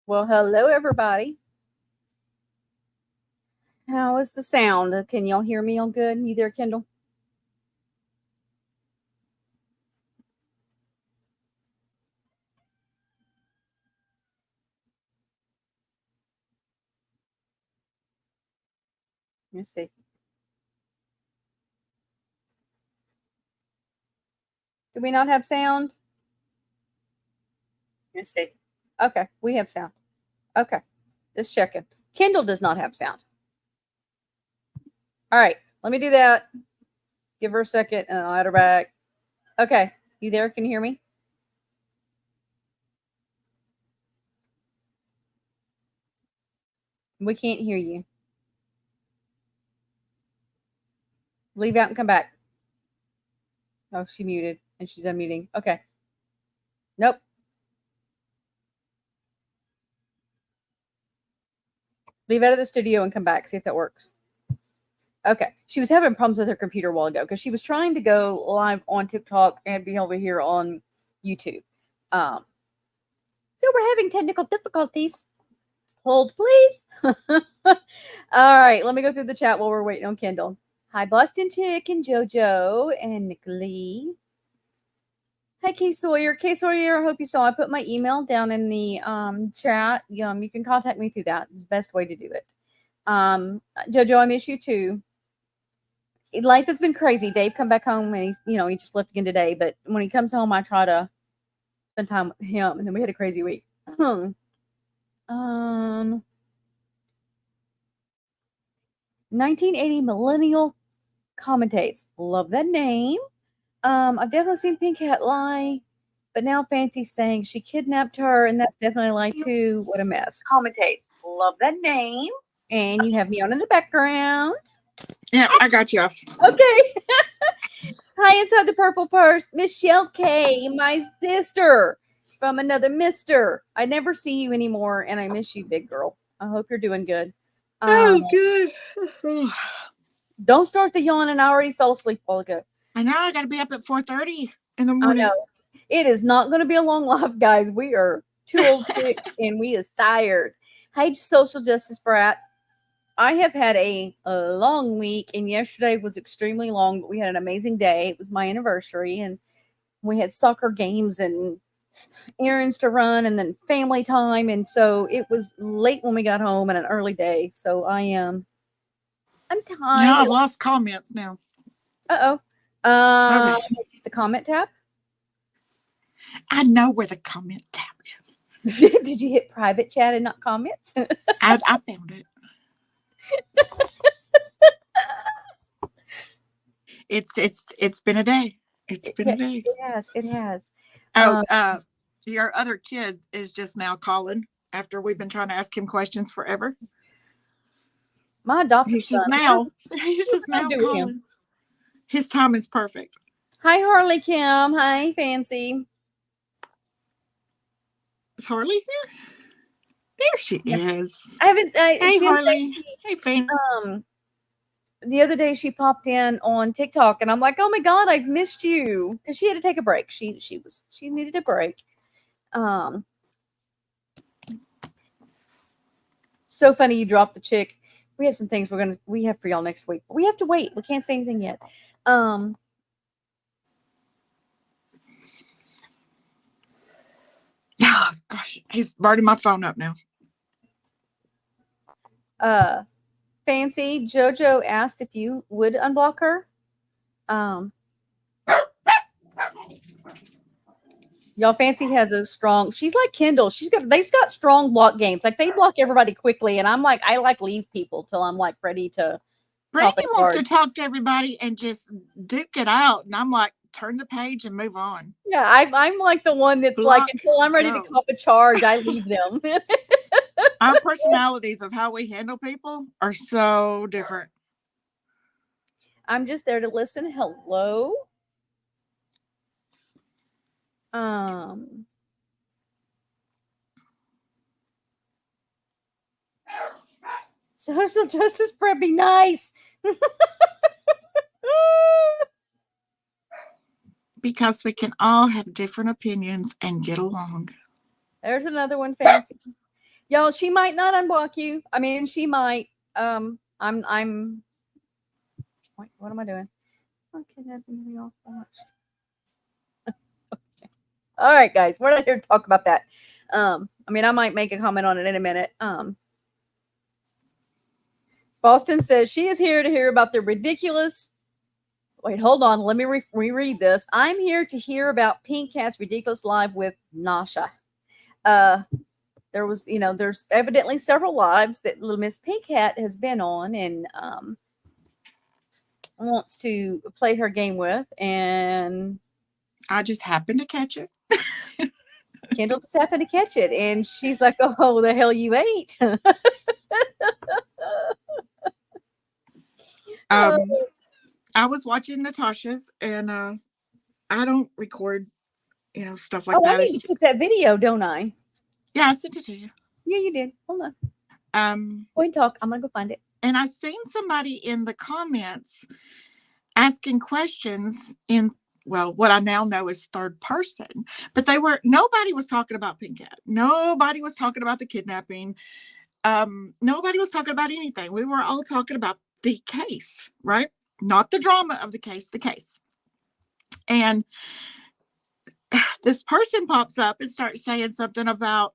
Well, hello, everybody. How is the sound? Can y'all hear me all good? You there, Kendall? Let's see. Do we not have sound? Let's see. Okay, we have sound. Okay, just checking. Kendall does not have sound. All right, let me do that. Give her a second and I'll add her back. Okay, you there? Can you hear me? We can't hear you. Leave out and come back. Oh, she muted and she's unmuting. Okay. Nope. Leave out of the studio and come back. See if that works. Okay. She was having problems with her computer a while ago because she was trying to go live on TikTok and be over here on YouTube. So we're having technical difficulties. Hold, please. All right. Let me go through the chat while we're waiting on Kendall. Hi, Boston Chick and JoJo and Nick Lee. Hi, Kay Sawyer. Kay Sawyer, I hope you saw. I put my email down in the chat. You can contact me through that. It's the best way to do it. JoJo, I miss you too. Life has been crazy. Dave come back home and he just left again today. But when he comes home, I try to spend time with him. And then we had a crazy week. 1980 Millennial Commentates. Love that name. I've definitely seen Pink Hat lie, but now Fancy's saying she kidnapped her, and that's definitely a lie too. What a mess. Commentates. Love that name. And you have me on in the background. Yeah, I got you off. Okay. Hi, inside the purple purse, Michelle K, my sister from another mister. I never see you anymore, and I miss you, big girl. I hope you're doing good. Good. Don't start the yawning. I already fell asleep a while ago. I know. I got to be up at 4:30 in the morning. I know. It is not going to be a long life, guys. We are two old chicks, and we is tired. Hey, social justice brat. I have had a long week, and yesterday was extremely long, but we had an amazing day. It was my anniversary, and we had soccer games and errands to run and then family time. And so it was late when we got home and an early day. So I'm tired. No, I've lost comments now. Uh-oh. Okay. The comment tab? I know where the comment tab is. Did you hit private chat and not comments? I found it. It's been a day. It's been a day. It has. Oh, your other kid is just now calling after we've been trying to ask him questions forever. My adopted He's son. He's just now calling. His timing's perfect. Hi, Harley Kim. Hi, Fancy. Is Harley here? There she is. I haven't. Hey, Harley. Hey, Fancy. The other day she popped in on TikTok, and I'm like, oh my god, I've missed you, because she had to take a break. She needed a break. So funny you dropped the chick. We have some things we have for y'all next week. We have to wait. We can't say anything yet. Oh gosh, he's burning my phone up now. Fancy, JoJo asked if you would unblock her. Y'all, Fancy has a strong. She's like Kendall. They've got strong block games. Like they block everybody quickly, and I'm like, I leave people till I'm like ready to Brandy topic wants to hard. talk to everybody and just duke it out. And I'm like, turn the page and move on. Yeah, I'm like the one that's like, Block, until I'm ready to go. cop a charge, I leave them. Our personalities of how we handle people are so different. I'm just there to listen. Hello. Um, Social justice prep be nice. Because we can all have different opinions and get along. There's another one, Fancy. Y'all, she might not unblock you. I mean, she might. I'm wait, what am I doing? Oh, kidnapping me off watched. All right, guys, we're not here to talk about that. I mean, I might make a comment on it in a minute. Boston says she is here to hear about the ridiculous. Wait, hold on. Let me reread this. I'm here to hear about Pink Cat's ridiculous live with Nasha. There was, there's evidently several lives that little Miss Pink Cat has been on and wants to play her game with. And I just happened to catch it. Kendall just happened to catch it. And she's like, oh, the hell you ain't. I was watching Natasha's and I don't record, stuff like Oh, that. I need to put that video, don't I? Yeah, I sent it to you. Yeah, you did. Hold on. Go ahead and talk. I'm going to go find it. And I seen somebody in the comments asking questions in, well, what I now know is third person, but nobody was talking about Pink Cat. Nobody was talking about the kidnapping. Nobody was talking about anything. We were all talking about the case, right? Not the drama of the case. And this person pops up and starts saying something about,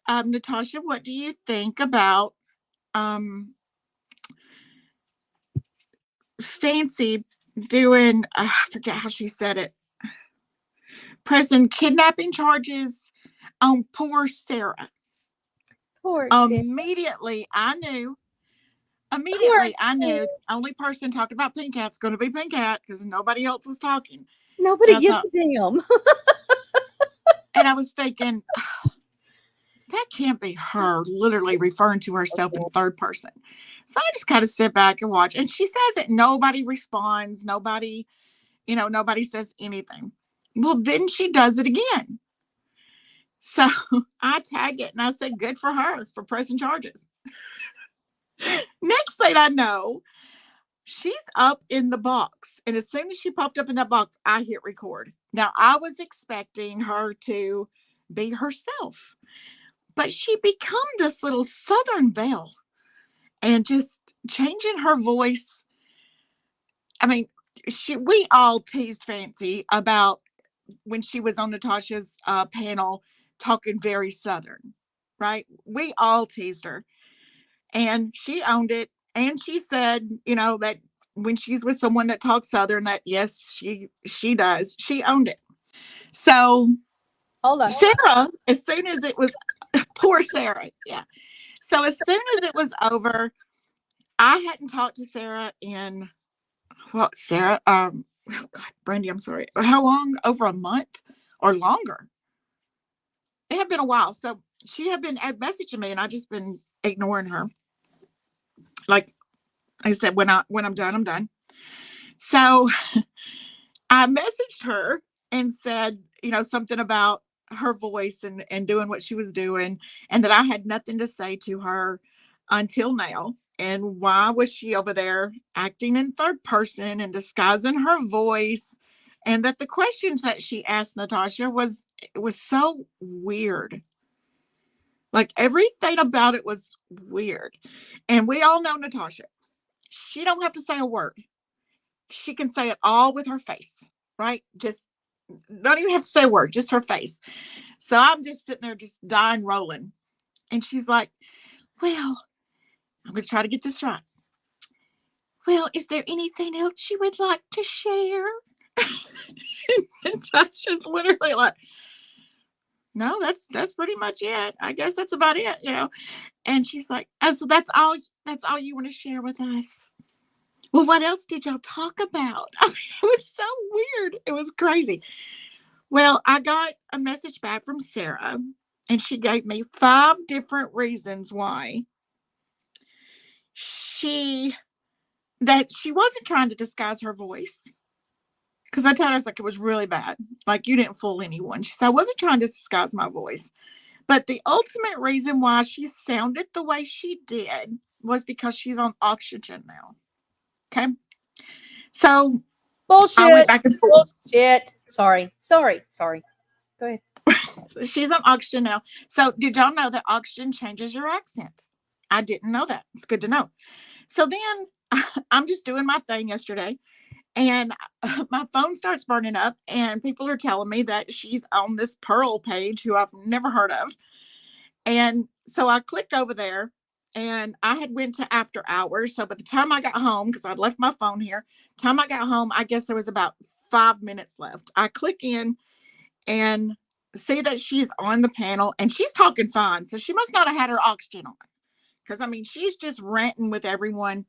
Natasha, what do you think about Fancy doing, I forget how she said it, pressing kidnapping charges on poor Sarah. Poor Sarah. Immediately I knew the only person talking about Pink Cat's going to be Pink Cat because nobody else was talking. Nobody gives a damn. And I was thinking, oh, that can't be her literally referring to herself in third person. So I just kind of sit back and watch. And she says it. Nobody responds. Nobody says anything. Well, then she does it again. So I tag it and I said, good for her for pressing charges. Next thing I know, she's up in the box. And as soon as she popped up in that box, I hit record. Now, I was expecting her to be herself, but she become this little Southern belle and just changing her voice. I mean, we all teased Fancy about when she was on Natasha's panel talking very Southern, right? We all teased her. And she owned it. And she said, that when she's with someone that talks Southern, that yes, she does. She owned it. So Hold on. Sarah, as soon as it was, poor Sarah, yeah. So as soon as it was over, I hadn't talked to Sarah in, Sarah, oh God, Brandy, I'm sorry. How long? Over a month or longer? It had been a while. So she had been messaging me and I just been ignoring her. Like I said, when I'm done, I'm done. So I messaged her and said, something about her voice and doing what she was doing, and that I had nothing to say to her until now. And why was she over there acting in third person and disguising her voice? And that the questions that she asked Natasha was so weird. Like everything about it was weird. And we all know Natasha. She don't have to say a word. She can say it all with her face, right? Just don't even have to say a word, just her face. So I'm just sitting there, just dying, rolling. And she's like, well, I'm going to try to get this right. Well, is there anything else you would like to share? And Tasha's literally like, no, that's pretty much it. I guess that's about it, And she's like, oh, so that's all you want to share with us? Well, what else did y'all talk about? I mean, it was so weird. It was crazy. Well, I got a message back from Sarah, and she gave me 5 different reasons why she that she wasn't trying to disguise her voice. Because I told her, I was like, it was really bad. Like, you didn't fool anyone. She said, I wasn't trying to disguise my voice. But the ultimate reason why she sounded the way she did was because she's on oxygen now. Okay. So I went Bullshit. back and forth. Bullshit. Sorry. Go ahead. She's on oxygen now. So did y'all know that oxygen changes your accent? I didn't know that. It's good to know. So then I'm just doing my thing yesterday, and my phone starts burning up, and people are telling me that she's on this Pearl page who I've never heard of. And so I clicked over there, and I had went to after hours. So by the time I got home, because I'd left my phone here, time I got home, I guess there was about 5 minutes left. I click in and see that she's on the panel, and she's talking fine. So she must not have had her oxygen on. Because I mean, she's just ranting with everyone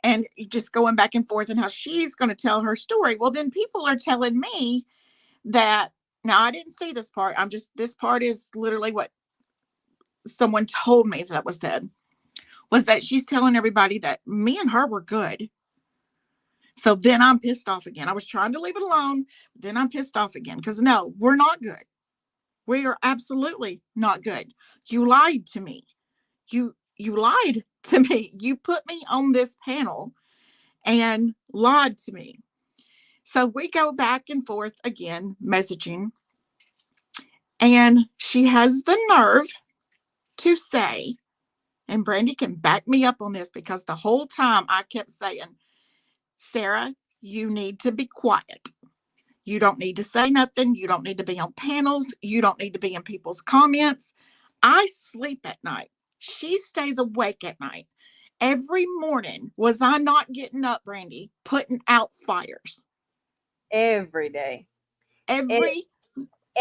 and just going back and forth and how she's going to tell her story. Well, then people are telling me that now I didn't see this part. This part is literally what someone told me that was said, was that she's telling everybody that me and her were good. So then I'm pissed off again. I was trying to leave it alone. Then I'm pissed off again because no, we're not good. We are absolutely not good. You lied to me. You lied to me. You put me on this panel and lied to me. So we go back and forth again, messaging. And she has the nerve to say, and Brandy can back me up on this because the whole time I kept saying, Sarah, you need to be quiet. You don't need to say nothing. You don't need to be on panels. You don't need to be in people's comments. I sleep at night. She stays awake at night. Every morning, was I not getting up, Brandy, putting out fires? Every day. Every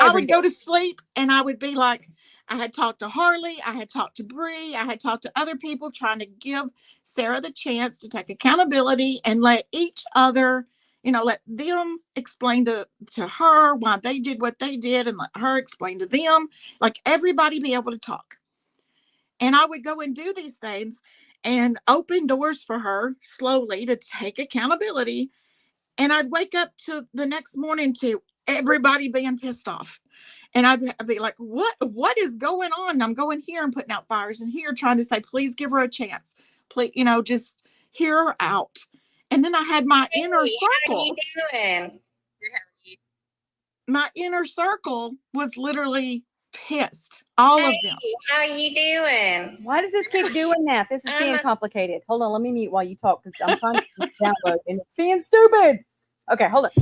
I Every would day. go to sleep and I would be like, I had talked to Harley, I had talked to Bree, I had talked to other people trying to give Sarah the chance to take accountability and let each other, let them explain to her why they did what they did and let her explain to them, like everybody be able to talk. And I would go and do these things and open doors for her slowly to take accountability. And I'd wake up to the next morning to everybody being pissed off. And I'd be like, what is going on? I'm going here and putting out fires and here trying to say, please give her a chance. Please, just hear her out. And then I had my inner How you circle. doing? My inner circle was literally pissed. All of them. How you doing? Why does this keep doing that? This is being complicated. Hold on, let me mute while you talk because I'm trying to download and it's being stupid. Okay, hold on.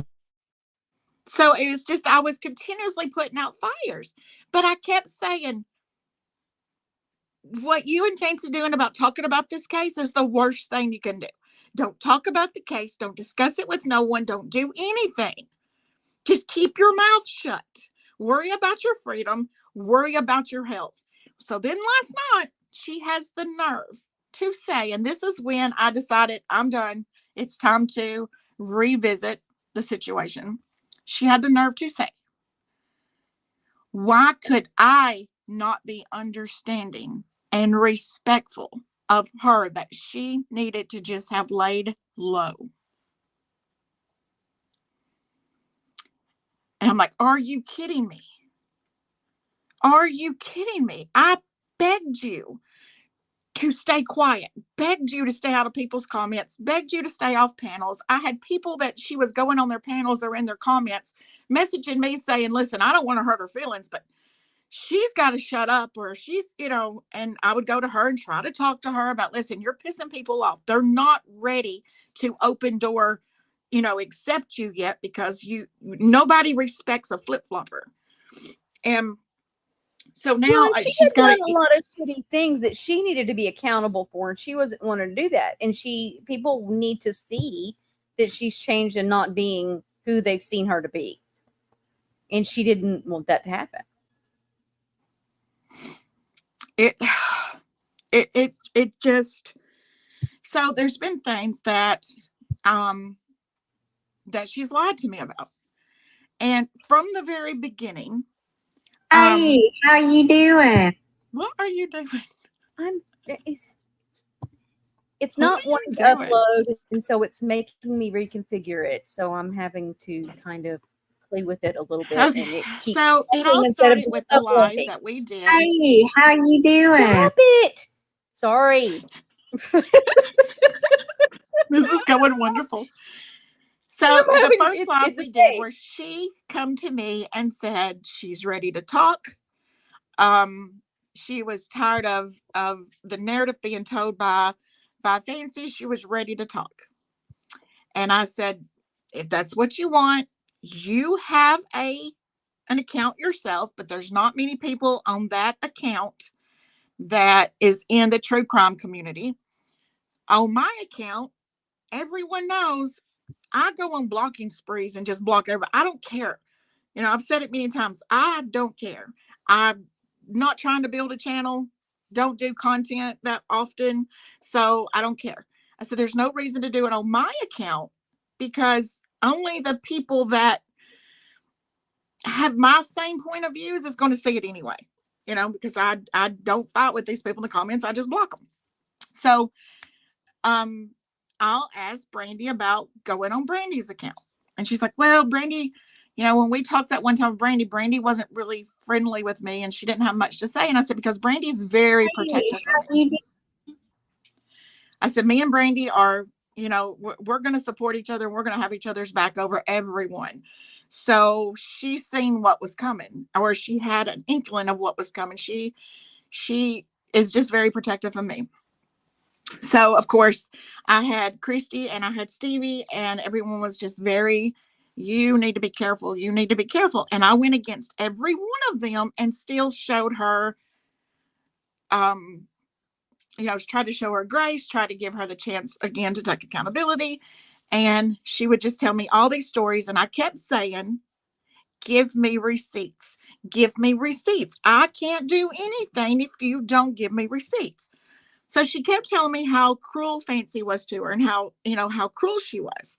So it was just, I was continuously putting out fires. But I kept saying, what you and Fancy doing about talking about this case is the worst thing you can do. Don't talk about the case. Don't discuss it with no one. Don't do anything. Just keep your mouth shut. Worry about your freedom. Worry about your health. So then last night, she has the nerve to say, and this is when I decided I'm done. It's time to revisit the situation. She had the nerve to say, why could I not be understanding and respectful of her that she needed to just have laid low? And I'm like, are you kidding me? Are you kidding me? I begged you to stay quiet, begged you to stay out of people's comments, begged you to stay off panels. I had people that she was going on their panels or in their comments messaging me saying, listen, I don't want to hurt her feelings, but she's got to shut up, or she's, and I would go to her and try to talk to her about, listen, you're pissing people off. They're not ready to open door, accept you yet because nobody respects a flip-flopper. And so now Well, she she's had got done to, a lot of shitty things that she needed to be accountable for, and she wasn't wanting to do that. And people need to see that she's changed and not being who they've seen her to be. And she didn't want that to happen. it just, so there's been things that that she's lied to me about. And from the very beginning, Hey, how you doing? what are you doing? I'm. It's What not are you wanting to doing? upload, and so it's making me reconfigure it. So I'm having to kind of play with it a little bit, Okay, and it keeps so it playing all instead of started just with the live uploading. that we did. Hey, how you doing? Stop it! Sorry. This is going wonderful. So I'm the having first live it's a we did, day. where she come to me and said she's ready to talk. She was tired of the narrative being told by Fancy. She was ready to talk. And I said, if that's what you want, you have an account yourself, but there's not many people on that account that is in the true crime community. On my account, everyone knows I go on blocking sprees and just block everybody. I don't care. You know, I've said it many times. I don't care. I'm not trying to build a channel, don't do content that often. So I don't care. I said, there's no reason to do it on my account, because only the people that have my same point of views is going to see it anyway. You know, because I don't fight with these people in the comments. I just block them. So I'll ask Brandy about going on Brandy's account. And she's like, well, Brandy, you know, when we talked that one time with Brandy, Brandy wasn't really friendly with me and she didn't have much to say. And I said, because Brandy's very protective of me. I said, me and Brandy are, you know, we're going to support each other. And we're going to have each other's back over everyone. So she's seen what was coming, or she had an inkling of what was coming. She is just very protective of me. So, of course, I had Christy and I had Stevie, and everyone was just very, you need to be careful. You need to be careful. And I went against every one of them and still showed her, you know, tried to show her grace, tried to give her the chance again to take accountability. And she would just tell me all these stories. And I kept saying, give me receipts. Give me receipts. I can't do anything if you don't give me receipts. So she kept telling me how cruel Fancy was to her and how, you know, how cruel she was.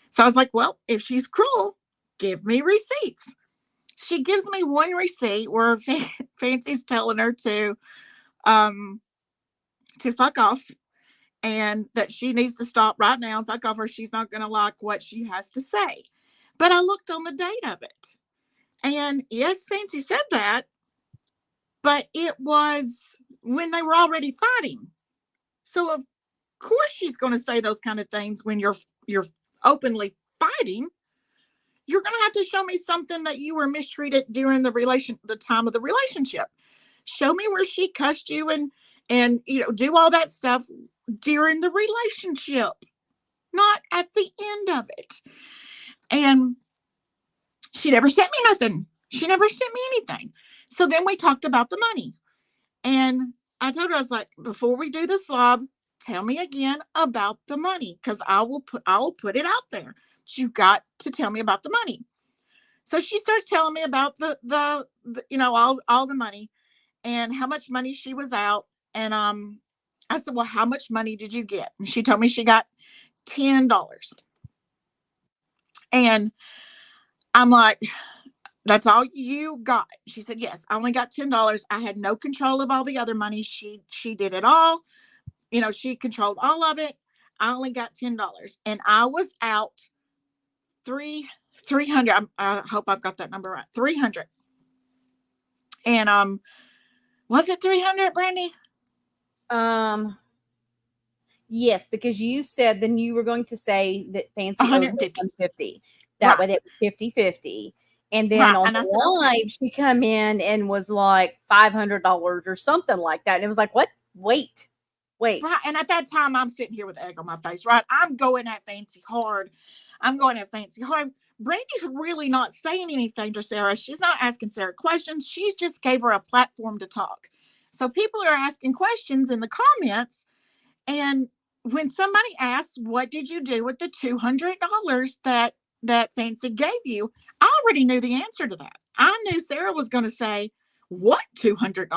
So I was like, well, if she's cruel, give me receipts. She gives me one receipt where Fancy's telling her to fuck off, and that she needs to stop right now and fuck off, or she's not going to like what she has to say. But I looked on the date of it. And yes, Fancy said that, but it was when they were already fighting. So of course she's going to say those kind of things when you're openly fighting. You're going to have to show me something that you were mistreated during the time of the relationship. Show me where she cussed you and you know, do all that stuff during the relationship, not at the end of it. And she never sent me nothing. She never sent me anything. So then we talked about the money. And I told her, I was like, before we do the slob, tell me again about the money, because I will put it out there. You got to tell me about the money. So she starts telling me about the you know, all the money and how much money she was out. And I said, well, how much money did you get? And she told me she got $10. And I'm like, that's all you got? She said, yes, I only got $10. I had no control of all the other money. She did it all. You know, she controlled all of it. I only got $10, and I was out 300. I hope I've got that number right. 300. And was it 300, Brandy? Yes, because you said then you were going to say that Fancy owed 150. 150. That Right. way it was 50-50. And then Right. on And I the said, okay. live, she come in and was like $500 or something like that. And it was like, what? Wait. Right. And at that time, I'm sitting here with egg on my face, right? I'm going at Fancy hard. Brandy's really not saying anything to Sarah. She's not asking Sarah questions. She's just gave her a platform to talk. So people are asking questions in the comments. And when somebody asks, what did you do with the $200 that Fancy gave you? I already knew the answer to that. I knew Sarah was going to say, what $200?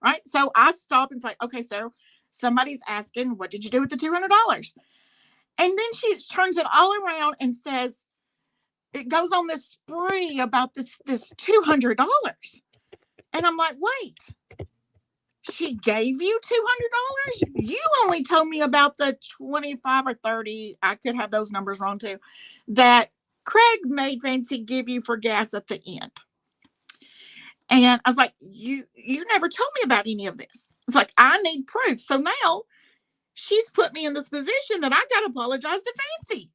Right? So I stop and say, okay, Sarah, somebody's asking, what did you do with the $200? And then she turns it all around and says, it goes on this spree about this $200. And I'm like, wait, she gave you $200? You only told me about the 25 or 30. I could have those numbers wrong too. That Craig made Fancy give you for gas at the end. And I was like, you never told me about any of this. It's like, I need proof. So now she's put me in this position that I got to apologize to Fancy.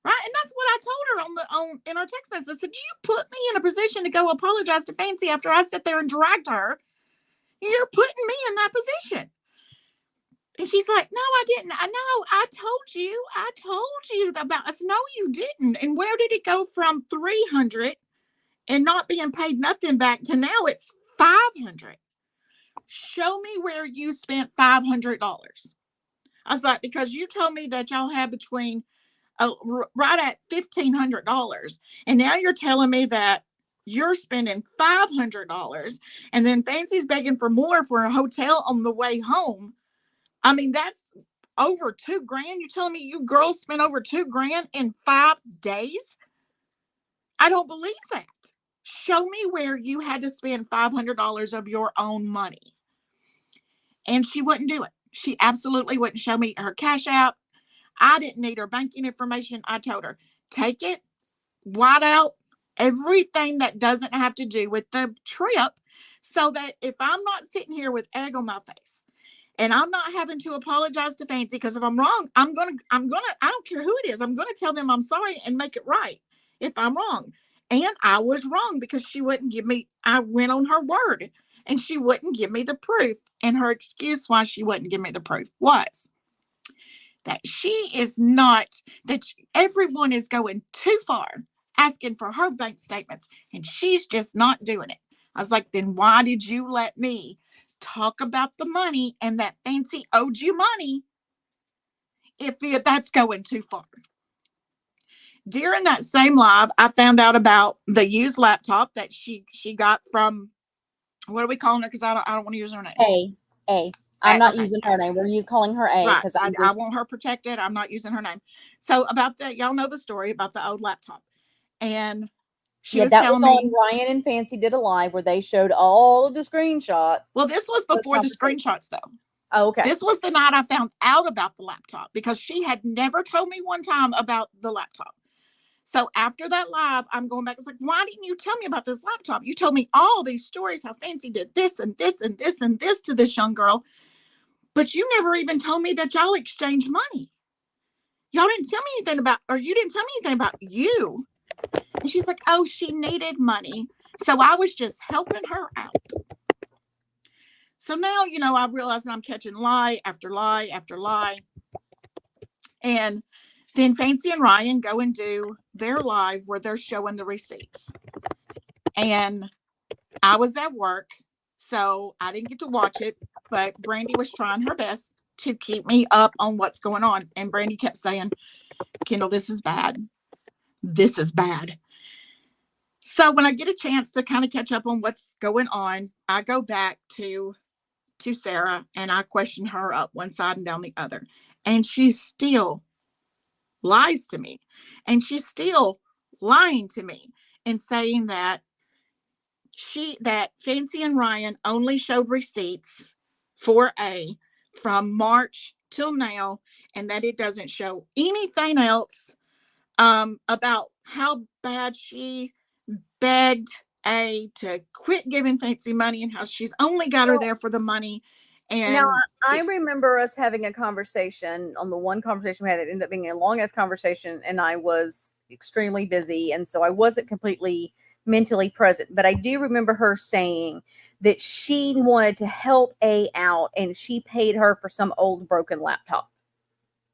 Right. And that's what I told her in our text message. I said, you put me in a position to go apologize to Fancy after I sat there and dragged her. You're putting me in that position. And she's like, no, I didn't. I know. I told you about. I said, no, you didn't. And where did it go from 300 and not being paid nothing back to now it's 500? Show me where you spent $500. I was like, because you told me that y'all had between right at $1,500. And now you're telling me that you're spending $500 and then Fancy's begging for more for a hotel on the way home. I mean, that's over $2,000. You're telling me you girls spent over $2,000 in 5 days? I don't believe that. Show me where you had to spend $500 of your own money. And she wouldn't do it. She absolutely wouldn't show me her cash app. I didn't need her banking information. I told her, take it, white out everything that doesn't have to do with the trip, so that if I'm not sitting here with egg on my face and I'm not having to apologize to Fancy, because if I'm wrong, I don't care who it is, I'm going to tell them I'm sorry and make it right if I'm wrong. And I was wrong because she wouldn't give me, I went on her word and she wouldn't give me the proof. And her excuse why she wouldn't give me the proof was that she is not, that everyone is going too far asking for her bank statements and she's just not doing it. I was like, then why did you let me talk about the money and that Fancy owed you money if that's going too far? During that same live, I found out about the used laptop that she got from, what are we calling her? Because I don't want to use her name. A. I'm not Okay. using her name. We're calling her A Right. because I want her protected. I'm not using her name. So about that, y'all know the story about the old laptop. And she was telling me. On Ryan and Fancy did a live where they showed all of the screenshots. Well, this was before the screenshots, though. Oh, okay. This was the night I found out about the laptop because she had never told me one time about the laptop. So after that live, I'm going back. It's like, why didn't you tell me about this laptop? You told me all these stories, how Fancy did this and this and this and this to this young girl. But you never even told me that y'all exchanged money. Y'all didn't tell me anything about, or you didn't tell me anything about you. And she's like, oh, she needed money. So I was just helping her out. So now, I realize that I'm catching lie after lie after lie. And then Fancy and Ryan go and do their live where they're showing the receipts. And I was at work, so I didn't get to watch it. But Brandy was trying her best to keep me up on what's going on. And Brandy kept saying, Kendall, this is bad. This is bad. So when I get a chance to kind of catch up on what's going on, I go back to Sarah and I question her up one side and down the other. And she still lies to me. And she's still lying to me and saying that Fancy and Ryan only showed receipts for A from March till now, and that it doesn't show anything else about how bad she begged A to quit giving Fancy money and how she's only got her there for the money. And now I remember us having a conversation on the one conversation we had. It ended up being a long ass conversation, and I was extremely busy, and so I wasn't completely mentally present. But I do remember her saying that she wanted to help A out, and she paid her for some old broken laptop.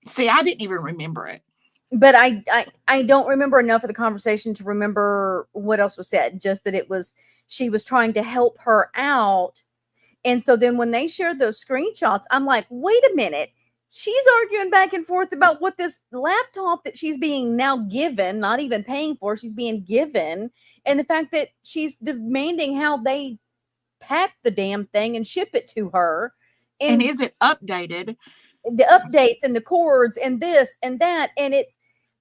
See, I didn't even remember it. But I don't remember enough of the conversation to remember what else was said. Just that she was trying to help her out. And so then when they shared those screenshots, I'm like, wait a minute. She's arguing back and forth about what this laptop that she's being now given, not even paying for, she's being given. And the fact that she's demanding how they pack the damn thing and ship it to her. And is it updated the updates and the chords and this and that. And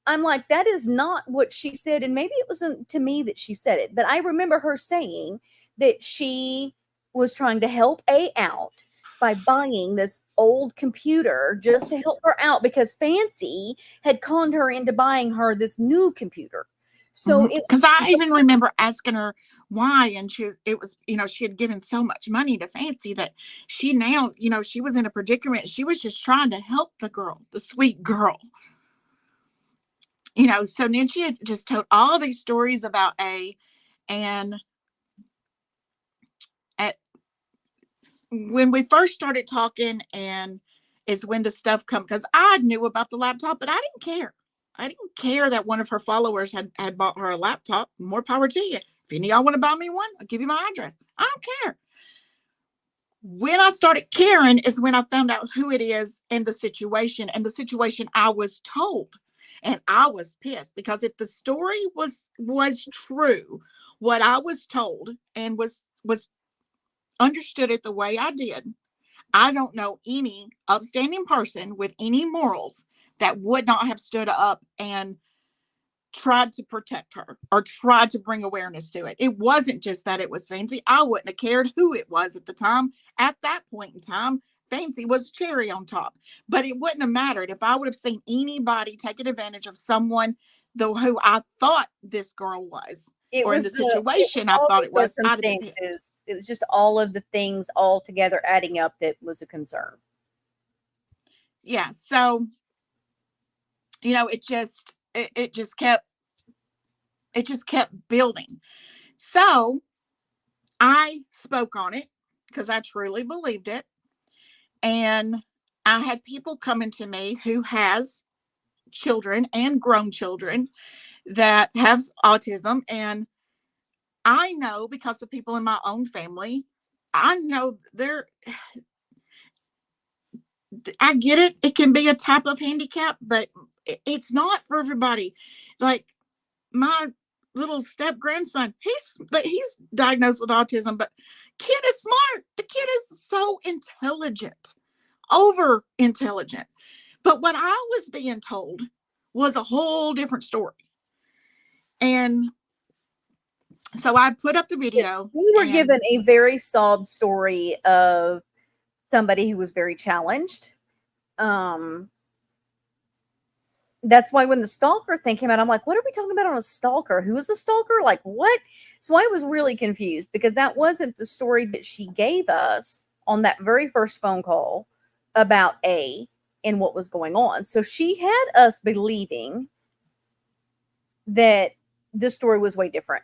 I'm like, that is not what she said. And maybe it wasn't to me that she said it, but I remember her saying that she was trying to help A out by buying this old computer just to help her out because Fancy had conned her into buying her this new computer. So because I even remember asking her why, and she had given so much money to Fancy that she now, she was in a predicament. She was just trying to help the girl, the sweet girl. So then she had just told all these stories about A, and when we first started talking, and is when the stuff come, because I knew about the laptop, but I didn't care. I didn't care that one of her followers had bought her a laptop. More power to you. If any of y'all want to buy me one, I'll give you my address. I don't care. When I started caring is when I found out who it is and the situation I was told. And I was pissed because if the story was true, what I was told and was understood it the way I did, I don't know any upstanding person with any morals that would not have stood up and tried to protect her or tried to bring awareness to it. It wasn't just that it was Fancy. I wouldn't have cared who it was at the time. At that point in time, Fancy was cherry on top. But it wouldn't have mattered if I would have seen anybody taking advantage of someone, though, who I thought this girl was. Or in the situation I thought it was. I'd have been pissed. It was just all of the things all together adding up that was a concern. Yeah. So, it just kept building. So I spoke on it because I truly believed it. And I had people coming to me who has children and grown children that have autism. And I know, because of people in my own family, I know I get it. It can be a type of handicap, but it's not for everybody. Like my little step grandson, he's diagnosed with autism, but kid is smart. The kid is so intelligent, over intelligent. But what I was being told was a whole different story. And so I put up the video. We were given a very sob story of somebody who was very challenged. That's why when the stalker thing came out, I'm like, what are we talking about on a stalker? Who is a stalker? Like, what? So I was really confused because that wasn't the story that she gave us on that very first phone call about A and what was going on. So she had us believing that this story was way different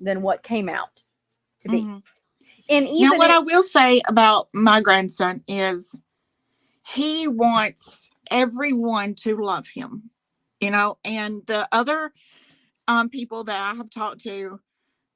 than what came out to be. Mm-hmm. And even now, what I will say about my grandson is he wants everyone to love him, and the other people that I have talked to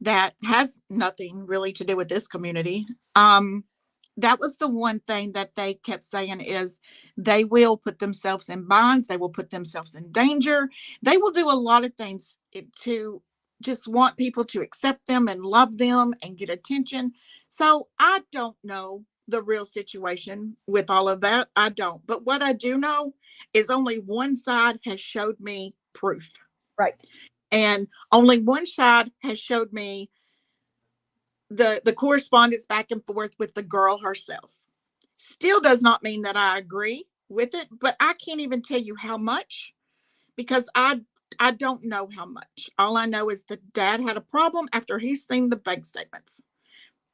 that has nothing really to do with this community, that was the one thing that they kept saying is they will put themselves in binds, they will put themselves in danger, they will do a lot of things to just want people to accept them and love them and get attention. So I don't know the real situation with all of that. I don't. But what I do know is only one side has showed me proof. Right. And only one side has showed me the correspondence back and forth with the girl herself. Still does not mean that I agree with it, but I can't even tell you how much, because I don't know how much. All I know is the dad had a problem after he's seen the bank statements.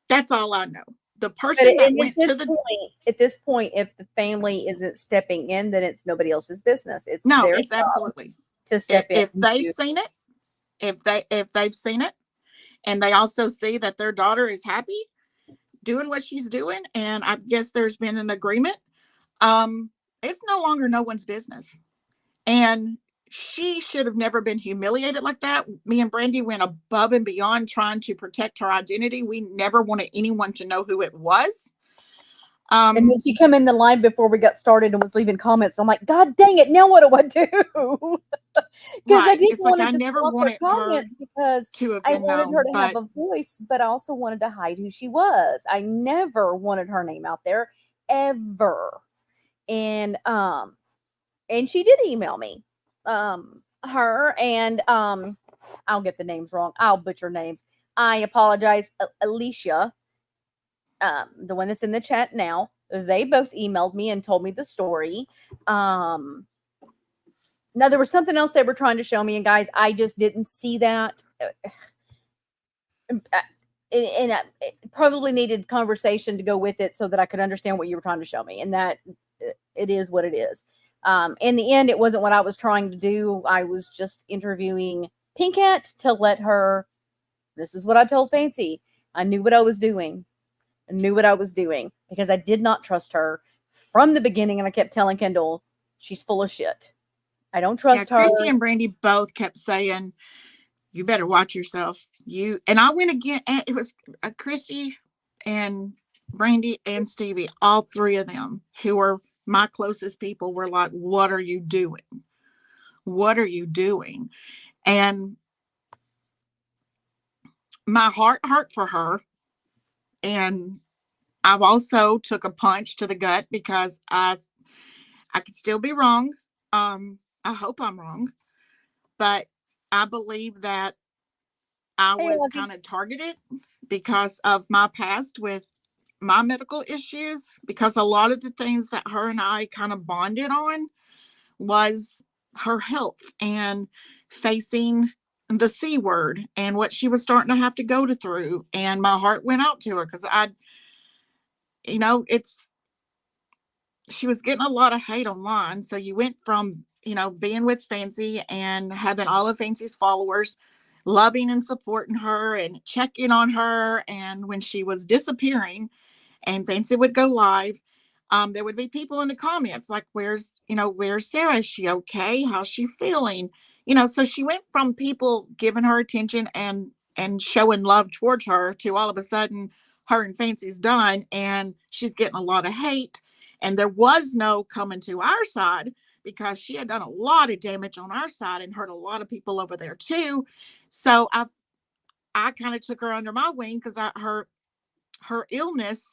That's all I know. The person that went to the point, at this point, if the family isn't stepping in, then it's nobody else's business. It's absolutely to step in. If they've seen it, if they've seen it, and they also see that their daughter is happy doing what she's doing, and I guess there's been an agreement, it's no longer no one's business. And she should have never been humiliated like that. Me and Brandy went above and beyond trying to protect her identity. We never wanted anyone to know who it was. And when she came in the line before we got started and was leaving comments, I'm like, God dang it! Now what do I do? Because I didn't want to just block her comments because I wanted her to have a voice, but I also wanted to hide who she was. I never wanted her name out there ever. And she did email me, her, and I'll get the names wrong. I'll butcher names. I apologize. Alicia, the one that's in the chat now, they both emailed me and told me the story. Now there was something else they were trying to show me, and guys, I just didn't see that. And it probably needed conversation to go with it so that I could understand what you were trying to show me, and that it is what it is. In the end, it wasn't what I was trying to do. I was just interviewing Pink Hat to let her. This is what I told Fancy. I knew what I was doing. I knew what I was doing because I did not trust her from the beginning, and I kept telling Kendall, she's full of shit. I don't trust her. Christy and Brandy both kept saying, you better watch yourself. And I went again. And it was Christy and Brandy and Stevie, all three of them who were my closest people, were like, what are you doing? What are you doing? And my heart hurt for her. And I've also took a punch to the gut because I could still be wrong. I hope I'm wrong, but I believe that I was kind of targeted because of my past with my medical issues, because a lot of the things that her and I kind of bonded on was her health and facing the C word and what she was starting to have to go through. And my heart went out to her because she was getting a lot of hate online. So you went from, being with Fancy and having all of Fancy's followers loving and supporting her and checking on her. And when she was disappearing and Fancy would go live, there would be people in the comments like, where's Sarah? Is she okay? How's she feeling? So she went from people giving her attention and showing love towards her to all of a sudden her and Fancy's done and she's getting a lot of hate. And there was no coming to our side because she had done a lot of damage on our side and hurt a lot of people over there too. So I kind of took her under my wing because her illness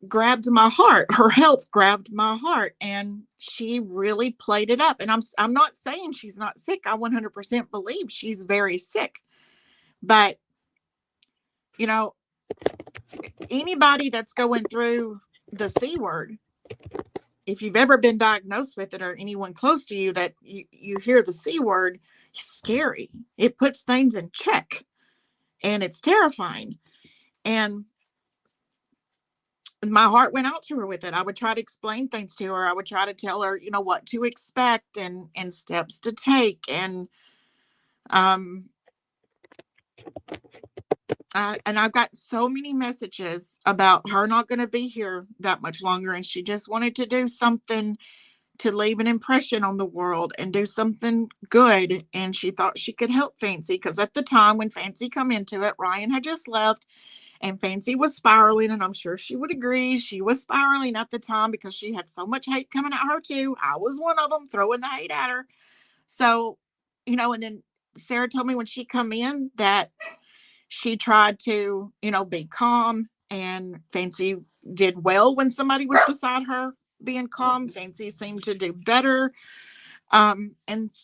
grabbed my heart. Her health grabbed my heart, and she really played it up. And I'm not saying she's not sick. I 100% believe she's very sick. But anybody that's going through the C word, if you've ever been diagnosed with it or anyone close to you that you hear the C word, it's scary. It puts things in check and it's terrifying. And my heart went out to her with it. I would try to explain things to her. I would try to tell her, what to expect and steps to take. And I've got so many messages about her not going to be here that much longer. And she just wanted to do something to leave an impression on the world and do something good. And she thought she could help Fancy because at the time when Fancy come into it, Ryan had just left and Fancy was spiraling. And I'm sure she would agree. She was spiraling at the time because she had so much hate coming at her too. I was one of them throwing the hate at her. So, and then Sarah told me when she come in that she tried to, be calm, and Fancy did well when somebody was beside her being calm. Fancy seemed to do better. And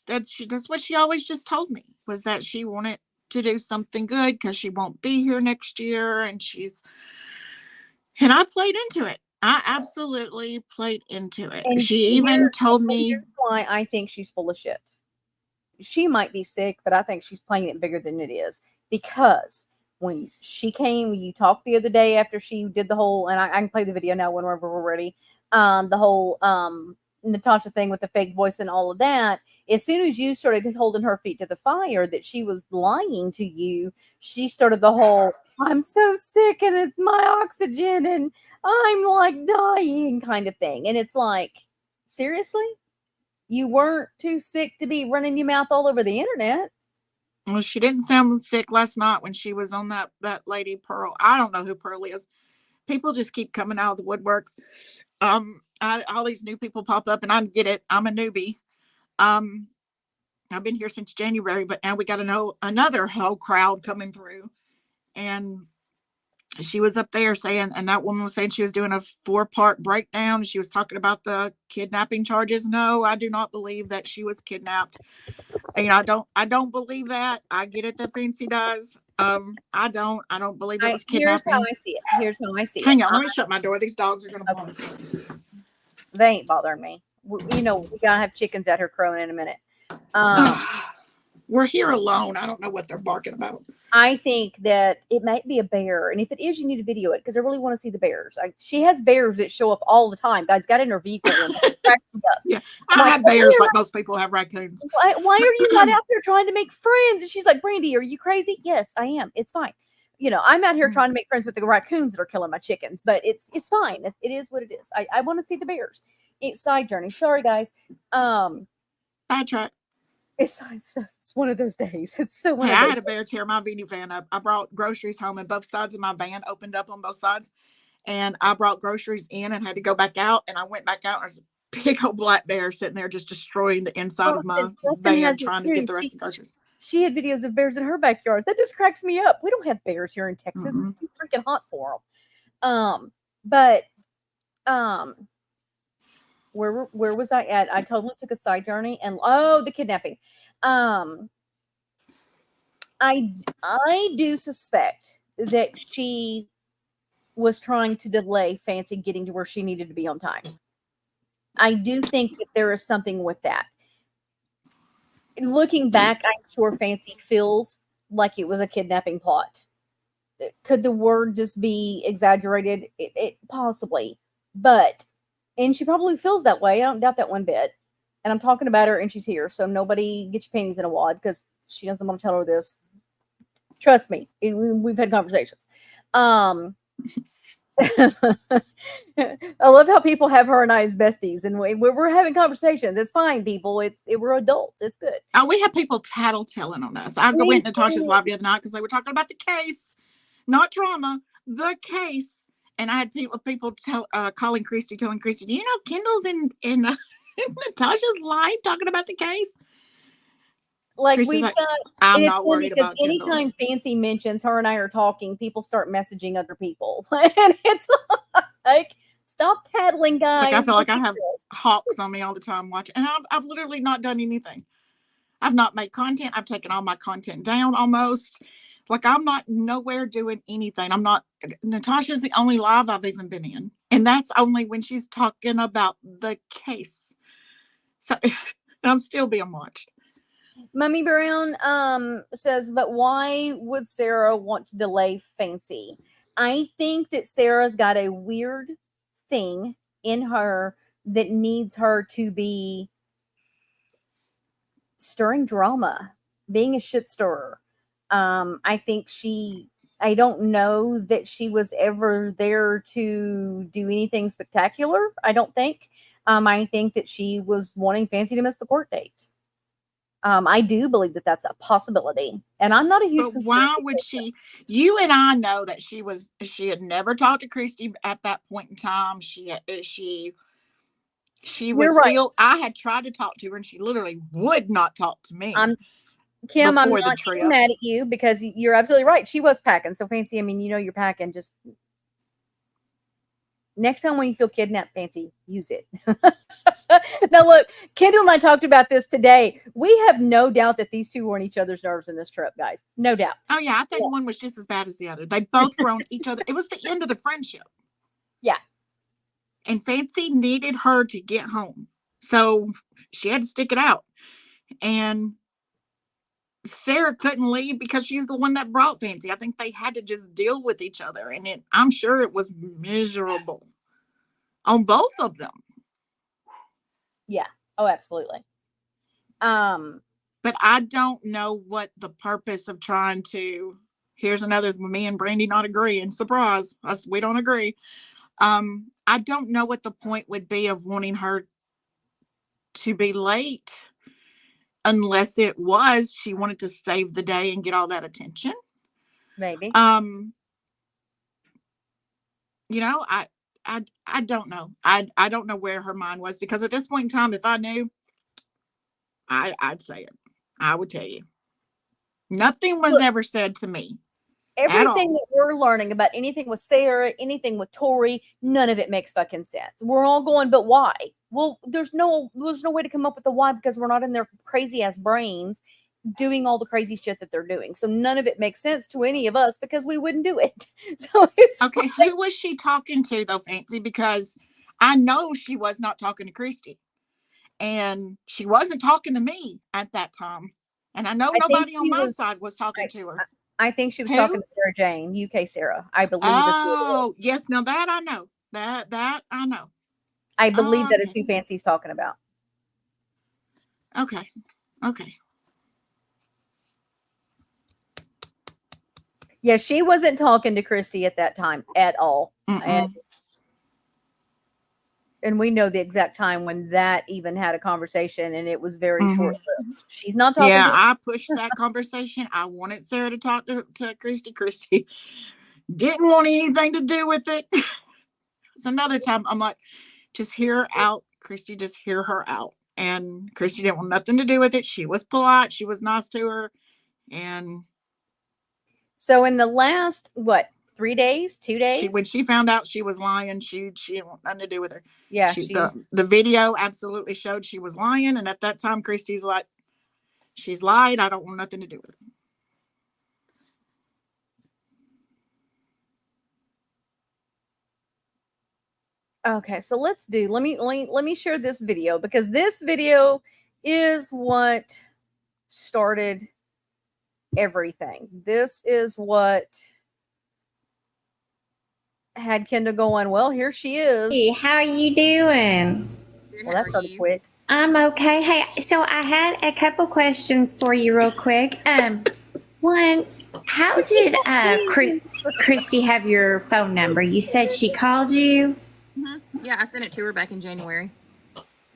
that's what she always just told me, was that she wanted to do something good because she won't be here next year. And I played into it. I absolutely played into it. And she even told me, here's why I think she's full of shit. She might be sick, but I think she's playing it bigger than it is, because when she came, you talked the other day after she did the whole, and I can play the video now whenever we're ready, the whole Natasha thing with the fake voice and all of that. As soon as you started holding her feet to the fire that she was lying to you, she started the whole, I'm so sick and it's my oxygen and I'm like dying kind of thing. And it's like, seriously? You weren't too sick to be running your mouth all over the internet. Well, she didn't sound sick last night when she was on that lady Pearl. I don't know who Pearl is. People just keep coming out of the woodworks. All these new people pop up, and I get it. I'm a newbie. I've been here since January, but now we got another whole crowd coming through. And she was up there saying, and that woman was saying she was doing a 4-part breakdown. She was talking about the kidnapping charges. No, I do not believe that she was kidnapped. You know, I don't believe that. I get it that Fancy does. I don't believe it was Here's how kidnapping. I see it. Here's how I see it. Hang on, let me shut my door. These dogs are gonna bark. They ain't bothering me. You know, we gotta have chickens out here crowing in a minute. We're here alone. I don't know what they're barking about. I think that it might be a bear, and if it is, you need to video it because I really want to see the bears. She has bears that show up all the time. Guys, got in her vehicle and cracks me up. Yeah, I have bears like most people have raccoons. Why are you not out there trying to make friends? And she's like, Brandy, are you crazy? Yes, I am. It's fine. You know, I'm out here trying to make friends with the raccoons that are killing my chickens, but it's fine. It is what it is. I want to see the bears. It's side journey. Sorry, guys. Sidetrack. It's one of those days. It's so one Hey, of I those had a bear tear my beanie van up. I brought groceries home, and both sides of my van opened up on both sides. And I brought groceries in and had to go back out. And I went back out, and there's a big old black bear sitting there just destroying the inside of my van trying to get the rest of the groceries. She had videos of bears in her backyard. That just cracks me up. We don't have bears here in Texas. It's too freaking hot for them. Where was I at? I totally took a side journey and the kidnapping. I do suspect that she was trying to delay Fancy getting to where she needed to be on time. I do think that there is something with that. Looking back, I'm sure Fancy feels like it was a kidnapping plot. Could the word just be exaggerated? It possibly, and she probably feels that way. I don't doubt that one bit. And I'm talking about her, and she's here, so nobody get your panties in a wad because she doesn't want to tell her this. Trust me, we've had conversations. I love how people have her and I as besties, and we're having conversations. It's fine, people. We're adults. It's good. We have people tattling on us. I went to Natasha's live the other night because they were talking about the case, not drama, the case. And I had people calling Christy, telling Christy, do you know Kendall's in Natasha's live talking about the case? Like Christy's I'm not worried about Kendall. Anytime Fancy mentions her and I are talking, people start messaging other people. And it's like, stop tattling, guys. It's like I feel like I have hawks on me all the time watching. And I've literally not done anything. I've not made content. I've taken all my content down almost. Like I'm not nowhere doing anything. Natasha's the only live I've even been in. And that's only when she's talking about the case. So I'm still being watched. Mummy Brown says, but why would Sarah want to delay Fancy? I think that Sarah's got a weird thing in her that needs her to be stirring drama, being a shit stirrer. I think I don't know that she was ever there to do anything spectacular. I don't think. I think that she was wanting Fancy to miss the court date. I do believe that that's a possibility, and I'm not a huge. But why would she? You and I know that she had never talked to Christy at that point in time. She was right. still. I had tried to talk to her, and she literally would not talk to me. Kim, I'm not mad at you because you're absolutely right. She was packing. So Fancy, I mean, you're packing. Just next time when you feel kidnapped, Fancy, use it. Now look, Kendall and I talked about this today. We have no doubt that these two were on each other's nerves in this trip, guys. No doubt. Oh yeah, I think one was just as bad as the other. They both were on each other. It was the end of the friendship. Yeah. And Fancy needed her to get home. So she had to stick it out. And Sarah couldn't leave because she was the one that brought Fancy. I think they had to just deal with each other. And I'm sure it was miserable on both of them. Yeah. Oh, absolutely. But I don't know what the purpose of trying to. Here's another, me and Brandy not agreeing. Surprise, we don't agree. I don't know what the point would be of wanting her to be late, unless it was she wanted to save the day and get all that attention. Maybe. I don't know. I don't know where her mind was, because at this point in time, if I knew, I'd say it. I would tell you. Nothing was ever said to me Everything that we're learning about anything with Sarah, anything with Tori, none of it makes fucking sense. We're all going, but why? Well, there's no way to come up with the why because we're not in their crazy ass brains doing all the crazy shit that they're doing. So none of it makes sense to any of us because we wouldn't do it. So it's Okay, who was she talking to though, Fancy? Because I know she was not talking to Christy. And she wasn't talking to me at that time. And I know I think nobody on she my was side was talking to her. I think she was talking Who? to Sarah Jane, UK Sarah. I believe is who it is. Oh, yes. Now that I know. That I know. I believe that is Okay. who Fancy's talking about. Okay. Okay. Yeah, she wasn't talking to Christy at that time at all. Mm-mm. And we know the exact time when that even had a conversation, and it was very Mhm. short-lived. She's not talking Yeah, to I pushed that conversation. I wanted Sarah to talk to Christy. Christy didn't want anything to do with it. It's another time I'm like, just hear her out. Christy, just hear her out. And Christy didn't want nothing to do with it. She was polite. She was nice to her. And So in the last, 3 days, 2 when days? she found out she was lying, she didn't want nothing to do with her. Yeah, The video absolutely showed she was lying, and at that time, Christy's like, she's lied. I don't want nothing to do with her. Okay, so let me share this video because this video is what started everything. This is what had Kendall going, well, here she is. Hey, how are you doing? Well, that started quick. I'm okay. Hey, so I had a couple questions for you real quick. One, how did Christy have your phone number? You said she called you? Yeah, I sent it to her back in January.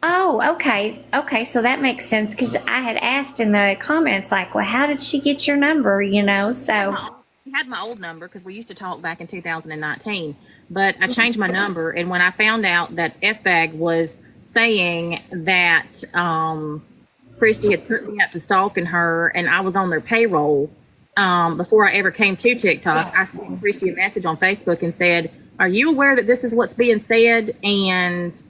Oh, okay. Okay, so that makes sense because I had asked in the comments, like, well, how did she get your number, So, She had my old number because we used to talk back in 2019, but I changed my number, and when I found out that FBAG was saying that Christy had put me up to stalking her and I was on their payroll, before I ever came to TikTok, I sent Christy a message on Facebook and said, are you aware that this is what's being said? And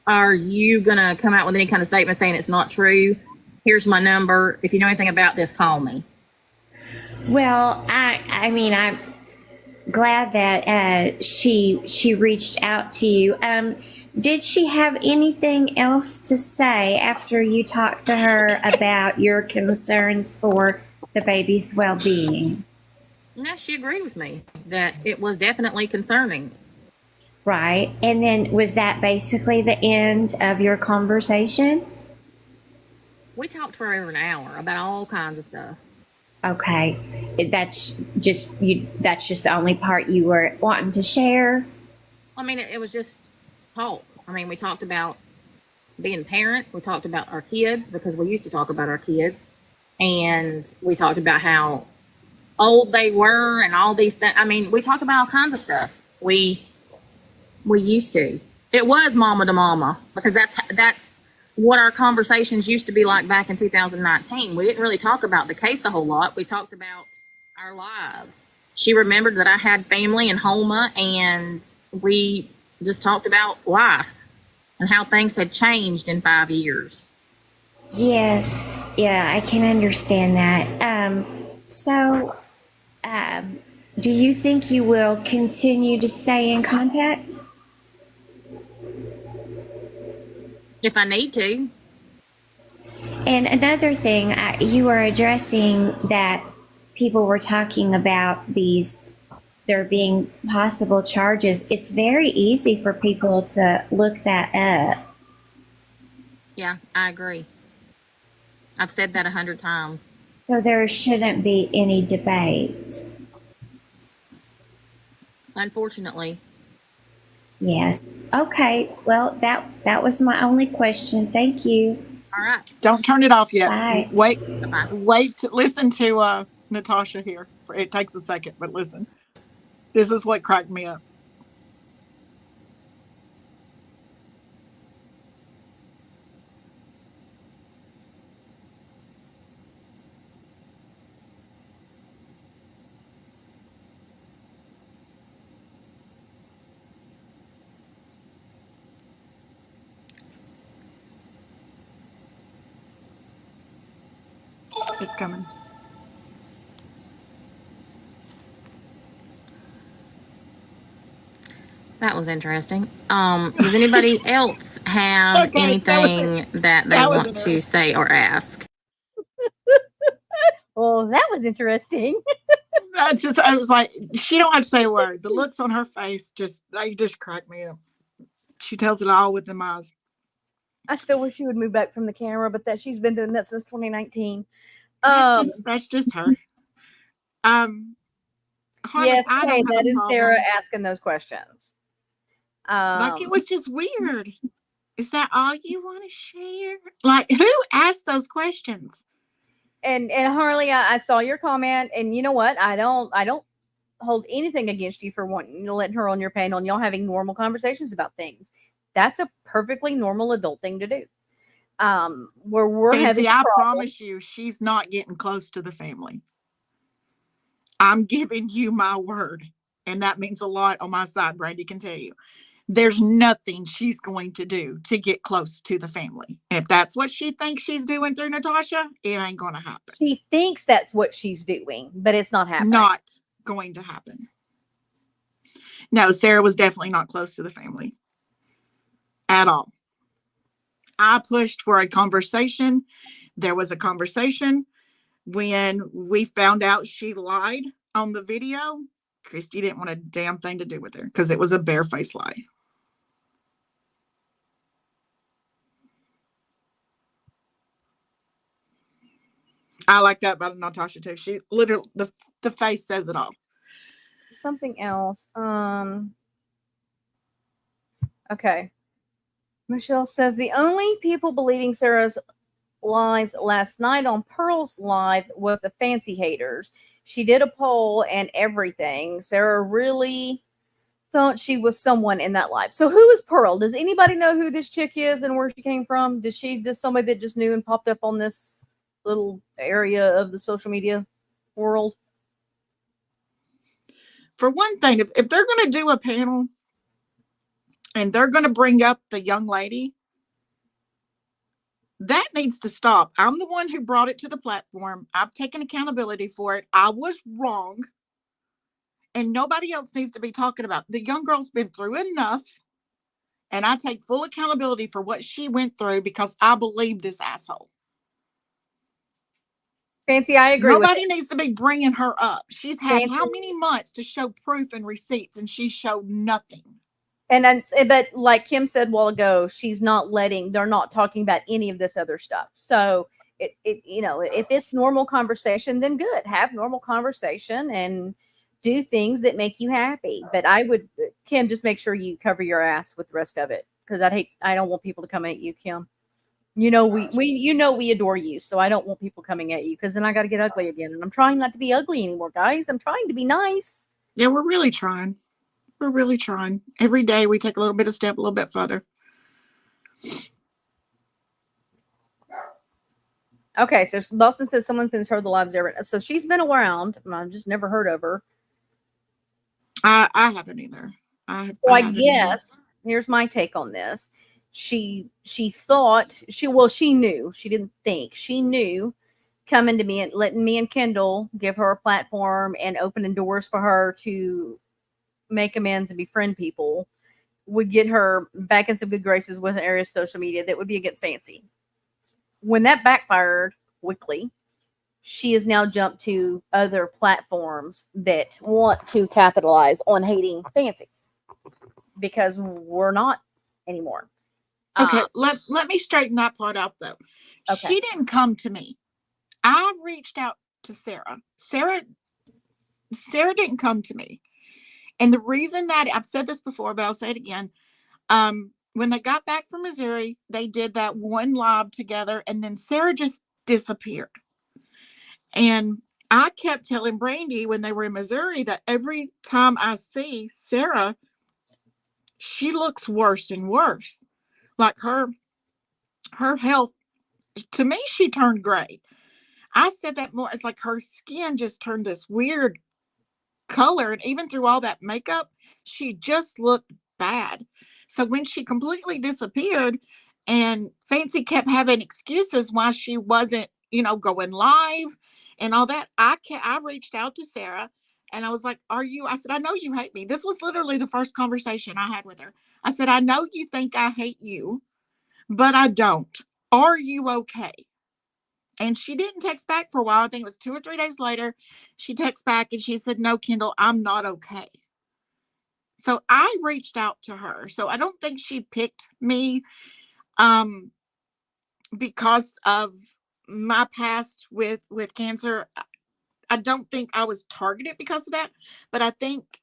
are you going to come out with any kind of statement saying it's not true? Here's my number. If you know anything about this, call me. well, I mean, I'm glad that she reached out to you. Did she have anything else to say after you talked to her about your concerns for the baby's well-being? No, she agreed with me that it was definitely concerning. Right. And then was that basically the end of your conversation? We talked for over an hour about all kinds of stuff. Okay. That's just the only part you were wanting to share? I mean, it was just talk. I mean, we talked about being parents. We talked about our kids because we used to talk about our kids. And we talked about how old they were and all these things. I mean, we talked about all kinds of stuff. We used to. It was mama to mama because that's what our conversations used to be like back in 2019. We didn't really talk about the case a whole lot. We talked about our lives. She remembered that I had family in Homa, and we just talked about life and how things had changed in 5 years. Yes. Yeah, I can understand that. Do you think you will continue to stay in contact? If I need to. And another thing, you were addressing that people were talking about there being possible charges. It's very easy for people to look that up. Yeah, I agree. I've said that 100 times. So there shouldn't be any debate. Unfortunately. Yes. Okay. Well, that was my only question. Thank you. All right. Don't turn it off yet. Bye. Wait to listen to Natasha here. It takes a second, but listen. This is what cracked me up. It's coming. That was interesting. Does anybody else have Okay, anything that they that was want to interesting. say or ask? Well, that was interesting. I was like, she don't have to say a word. The looks on her face they just crack me up. She tells it all with them eyes. I still wish she would move back from the camera, but that she's been doing that since 2019. That's just her. Harmon, yes, I okay, don't have that a is problem. Sarah asking those questions. Like, it was just weird. Is that all you want to share? Like, who asked those questions? And Harley, I saw your comment, and you know what? I don't hold anything against you for wanting to let her on your panel and y'all having normal conversations about things. That's a perfectly normal adult thing to do. Where we're having Fancy, I promise you, she's not getting close to the family. I'm giving you my word, and that means a lot on my side. Brandy can tell you. There's nothing she's going to do to get close to the family. If that's what she thinks she's doing through Natasha, it ain't going to happen. She thinks that's what she's doing, but it's not happening. Not going to happen. No, Sarah was definitely not close to the family at all. I pushed for a conversation. There was a conversation. When we found out she lied on the video, Christy didn't want a damn thing to do with her because it was a barefaced lie. I like that about Natasha too. She literally, the face says it all. Something else. Okay. Michelle says the only people believing Sarah's lies last night on Pearl's live was the fancy haters. She did a poll and everything. Sarah really thought she was someone in that live. So who is Pearl? Does anybody know who this chick is and where she came from? Does she just somebody that just knew and popped up on this little area of the social media world? For one thing, if they're going to do a panel and they're going to bring up the young lady, that needs to stop. I'm the one who brought it to the platform. I've taken accountability for it. I was wrong. And nobody else needs to be talking about it. The young girl's been through enough. And I take full accountability for what she went through because I believe this asshole. Fancy, I agree. Nobody needs to be bringing her up. She's had Fancy. how many months to show proof and receipts, and she showed nothing. And then, but like Kim said a while ago, they're not talking about any of this other stuff. So it if it's normal conversation, then good. Have normal conversation and do things that make you happy. But I would, Kim, just make sure you cover your ass with the rest of it. Because I don't want people to come at you, Kim. We adore you. So I don't want people coming at you because then I got to get ugly again. And I'm trying not to be ugly anymore, guys. I'm trying to be nice. Yeah, we're really trying. We're really trying. Every day we take a little bit of step, a little bit further. Okay, so Boston says someone sends her the lives ever. So she's been around. I've just never heard of her. I haven't either. I guess here's my take on this. She thought she knew. She didn't think. She knew coming to me and letting me and Kendall give her a platform and opening doors for her to make amends and befriend people would get her back in some good graces with an area of social media that would be against Fancy. When that backfired quickly, she has now jumped to other platforms that want to capitalize on hating Fancy because we're not anymore. Okay, let me straighten that part out though. Okay. She didn't come to me. I reached out to Sarah. Sarah didn't come to me. And the reason that I've said this before, but I'll say it again. When they got back from Missouri, they did that one live together, and then Sarah just disappeared. And I kept telling Brandy when they were in Missouri that every time I see Sarah, she looks worse and worse. Like her health, to me, she turned gray. I said that more. It's like her skin just turned this weird color, and even through all that makeup, she just looked bad. So when she completely disappeared and Fancy kept having excuses why she wasn't going live and all that. I reached out to Sarah and I was like, I said, I know you hate me. This was literally the first conversation I had with her. I said, I know you think I hate you, but I don't. Are you okay? And she didn't text back for a while. I think it was 2 or 3 days later. She texted back and she said, no, Kendall, I'm not okay. So I reached out to her. So I don't think she picked me because of my past with cancer. I don't think I was targeted because of that, but I think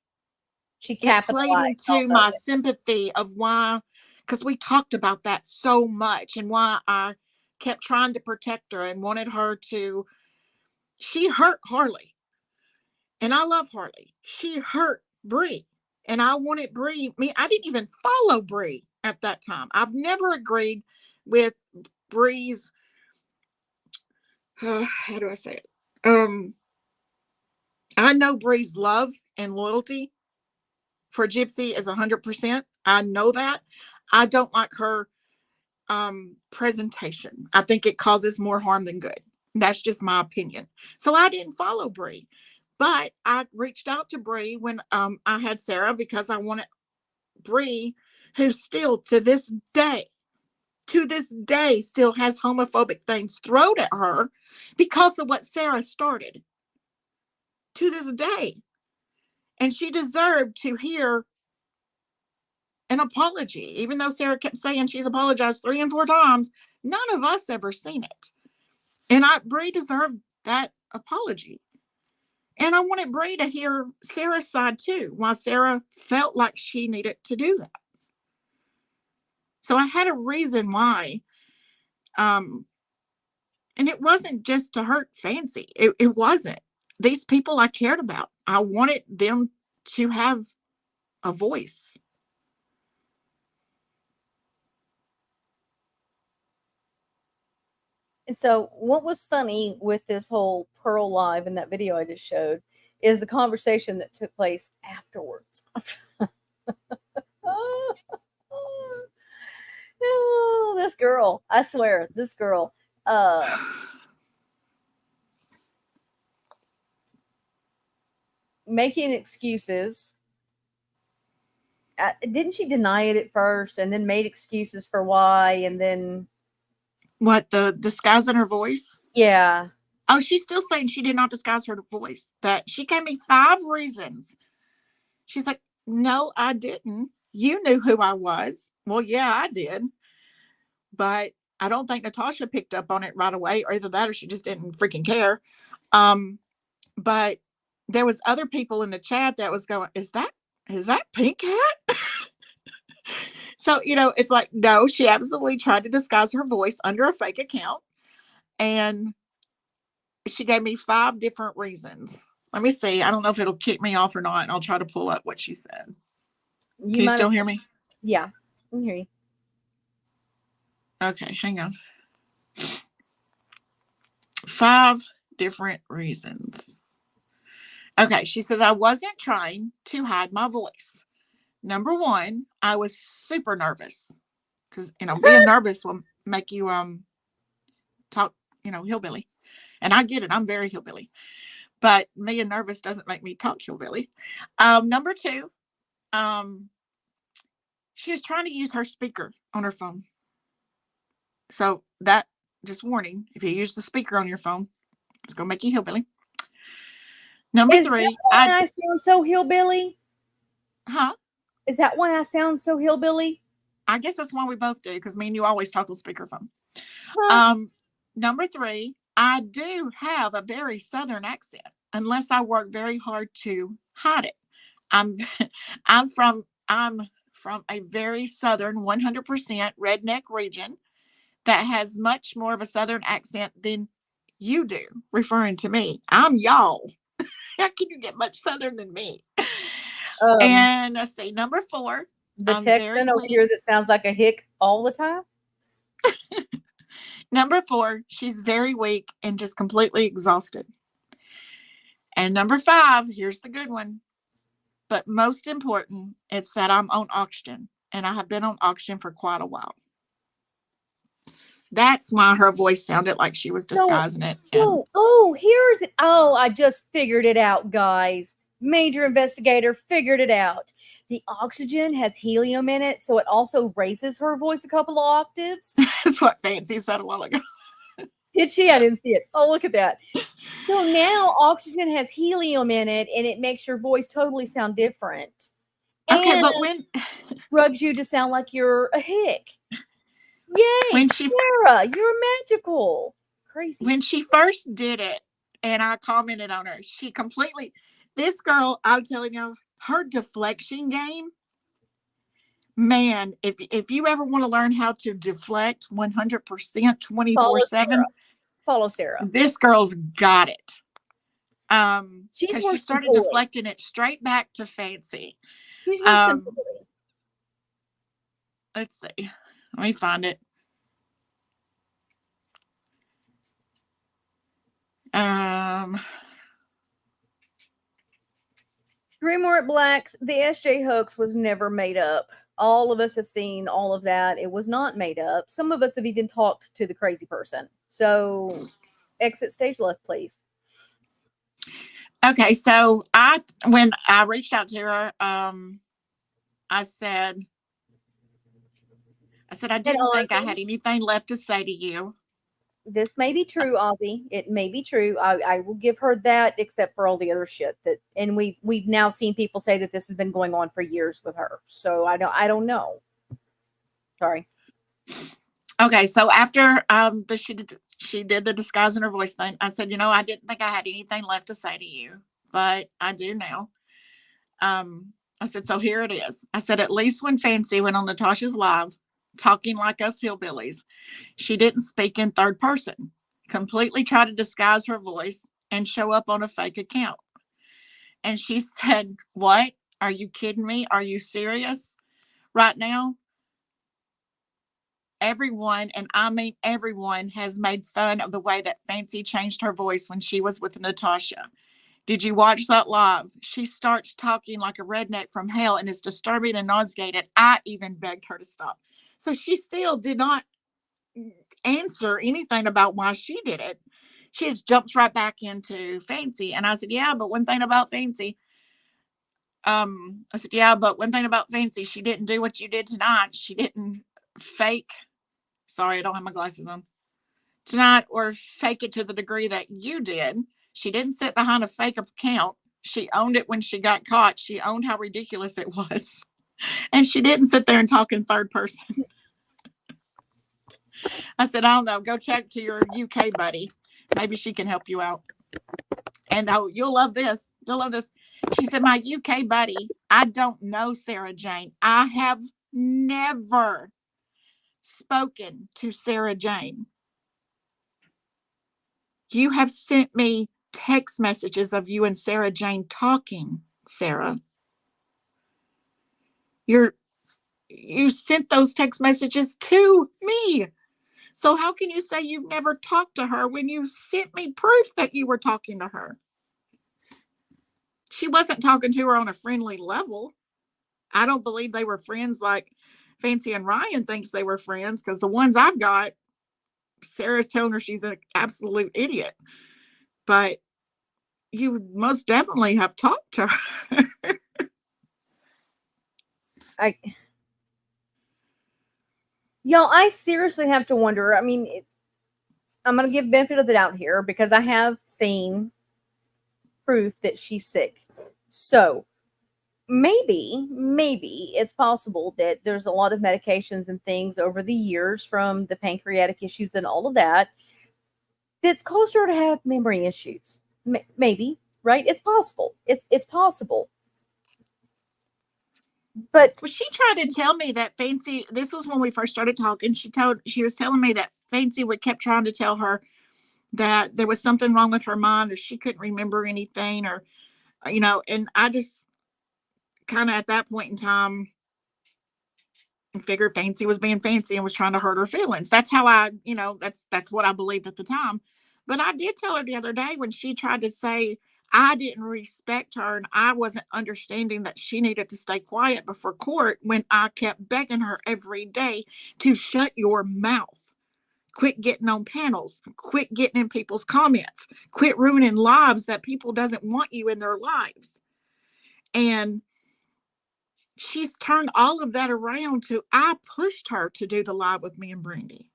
She it played capitalized off into of my it. sympathy of why, because we talked about that so much and why I kept trying to protect her and wanted her to. She hurt Harley, and I love Harley. She hurt Bree, and I wanted Bree. I didn't even follow Bree at that time. I've never agreed with Bree's. How do I say it? I know Bree's love and loyalty for Gypsy is 100%. I know that. I don't like her presentation. I think it causes more harm than good. That's just my opinion. So I didn't follow Bree, but I reached out to Bree when I had Sarah because I wanted Bree, who still to this day still has homophobic things thrown at her because of what Sarah started. To this day, and she deserved to hear an apology, even though Sarah kept saying she's apologized 3 and 4 times. None of us ever seen it, and Bree deserved that apology. And I wanted Bree to hear Sarah's side too, why Sarah felt like she needed to do that. So I had a reason why, and it wasn't just to hurt Fancy. It wasn't. These people I cared about. I wanted them to have a voice. And so, what was funny with this whole Pearl Live and that video I just showed is the conversation that took place afterwards. Oh, this girl, I swear, this girl. Making excuses. Didn't she deny it at first and then made excuses for why? And then, What, the disguise in her voice? yeah. Oh, she's still saying she did not disguise her voice. That she gave me 5 reasons. She's like, no, I didn't. You knew who I was. Well, yeah, I did. But I don't think Natasha picked up on it right away, or either that or she just didn't freaking care. But there was other people in the chat that was going, is that Pink Hat? So, it's like, no, she absolutely tried to disguise her voice under a fake account. And she gave me 5 different reasons. Let me see. I don't know if it'll kick me off or not. I'll try to pull up what she said. Can you still hear me? Yeah, I can hear you. Okay, hang on. 5 different reasons. Okay, she said, I wasn't trying to hide my voice. Number 1, I was super nervous because, being nervous will make you talk, hillbilly. And I get it. I'm very hillbilly. But being nervous doesn't make me talk hillbilly. Number 2, she was trying to use her speaker on her phone. So that, just warning, if you use the speaker on your phone, it's going to make you hillbilly. Number 3, that why I sound so hillbilly? Huh? Is that why I sound so hillbilly? I guess that's why we both do, because me and you always talk on speakerphone. Huh. Number 3, I do have a very Southern accent, unless I work very hard to hide it. I'm from a very Southern, 100% redneck region that has much more of a Southern accent than you do, referring to me. I'm y'all. How can you get much Southern than me? And let's see, number 4. The Texan over here that sounds like a hick all the time. Number 4, she's very weak and just completely exhausted. And number 5, here's the good one. But most important, it's that I'm on oxygen. And I have been on oxygen for quite a while. That's why her voice sounded like she was So, disguising it. And here's it. Oh, I just figured it out, guys. Major investigator figured it out. The oxygen has helium in it, so it also raises her voice a couple of octaves. that's what Fancy said a while ago. Did she? I didn't see it. Oh, look at that. So now oxygen has helium in it, and it makes your voice totally sound different. Okay, And but when drugs you to sound like you're a hick. Yay, when she Sarah, you're magical. Crazy. when she first did it, and I commented on her, she completely. This girl, I'm telling you, her deflection game. Man, if you ever want to learn how to deflect 100% Follow 24/7, Sarah. Follow Sarah. this girl's got it. She's Because she worse than started Polly. deflecting it straight back to Fancy. She's worse than Um, Polly. let's see. Let me find it. Grimoire at Black's, the SJ hoax was never made up. All of us have seen all of that. It was not made up. Some of us have even talked to the crazy person. So exit stage left, please. Okay, so when I reached out to her, I said I didn't think I had anything left to say to you. This may be true, Ozzy. It may be true. I will give her that, except for all the other shit that, and we've now seen people say that this has been going on for years with her. So I don't know. Sorry. Okay, so after she did the disguise in her voice thing, I said, I didn't think I had anything left to say to you, but I do now. I said, so here it is. I said, at least when Fancy went on Natasha's live, talking like us hillbillies, she didn't speak in third person, completely try to disguise her voice and show up on a fake account. And she said, what? Are you kidding me? Are you serious? Right now, everyone, and I mean everyone, has made fun of the way that Fancy changed her voice when she was with Natasha. Did you watch that live? She starts talking like a redneck from hell and is disturbing and nauseated. I even begged her to stop. So she still did not answer anything about why she did it. She just jumps right back into Fancy. And I said, yeah, but one thing about Fancy, she didn't do what you did tonight. She didn't fake. Sorry, I don't have my glasses on. Tonight, or fake it to the degree that you did. She didn't sit behind a fake account. She owned it when she got caught. She owned how ridiculous it was. And she didn't sit there and talk in third person. I said, I don't know. Go check to your UK buddy. Maybe she can help you out. And you'll love this. You'll love this. She said, my UK buddy, I don't know Sarah Jane. I have never spoken to Sarah Jane. You have sent me text messages of you and Sarah Jane talking, Sarah. You sent those text messages to me. So how can you say you've never talked to her when you sent me proof that you were talking to her? She wasn't talking to her on a friendly level. I don't believe they were friends like Fancy and Ryan thinks they were friends, because the ones I've got, Sarah's telling her she's an absolute idiot. But you most definitely have talked to her. Y'all, I seriously have to wonder. I mean, I'm going to give benefit of the doubt here because I have seen proof that she's sick. So maybe it's possible that there's a lot of medications and things over the years from the pancreatic issues and all of that that's caused her to have memory issues. Maybe, right? It's possible. It's possible. But well, she tried to tell me that Fancy, this was when we first started talking, she was telling me that Fancy kept trying to tell her that there was something wrong with her mind, or she couldn't remember anything, or and I just kind of at that point in time figured Fancy was being Fancy and was trying to hurt her feelings. That's how that's what I believed at the time. But I did tell her the other day when she tried to say I didn't respect her and I wasn't understanding that she needed to stay quiet before court, when I kept begging her every day to shut your mouth. Quit getting on panels. Quit getting in people's comments. Quit ruining lives that people doesn't want you in their lives. And she's turned all of that around to, I pushed her to do the live with me and Brandy.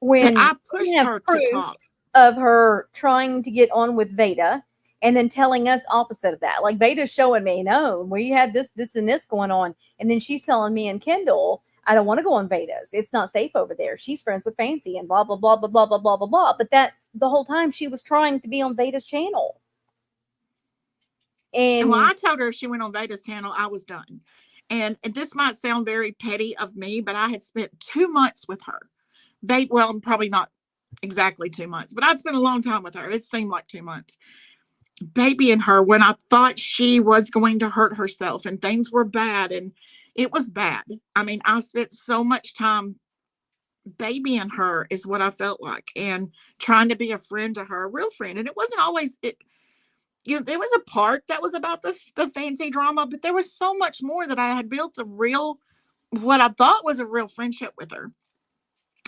When I we pushed have her to proof talk. of her trying to get on with Veda and then telling us opposite of that. Like Veda's showing me, no, we had this, and this going on. And then she's telling me and Kendall, I don't want to go on Veda's. It's not safe over there. She's friends with Fancy and blah, blah, blah, blah, blah, blah, blah, blah, blah. But that's the whole time she was trying to be on Veda's channel. And well, I told her if she went on Veda's channel, I was done. And this might sound very petty of me, but I had spent 2 months with her. Well, probably not exactly 2 months, but I'd spent a long time with her. It seemed like 2 months. Babying her when I thought she was going to hurt herself and things were bad, and it was bad. I mean, I spent so much time babying her is what I felt like, and trying to be a friend to her, a real friend. And it wasn't always it. There was a part that was about the Fancy drama, but there was so much more that I had built what I thought was a real friendship with her,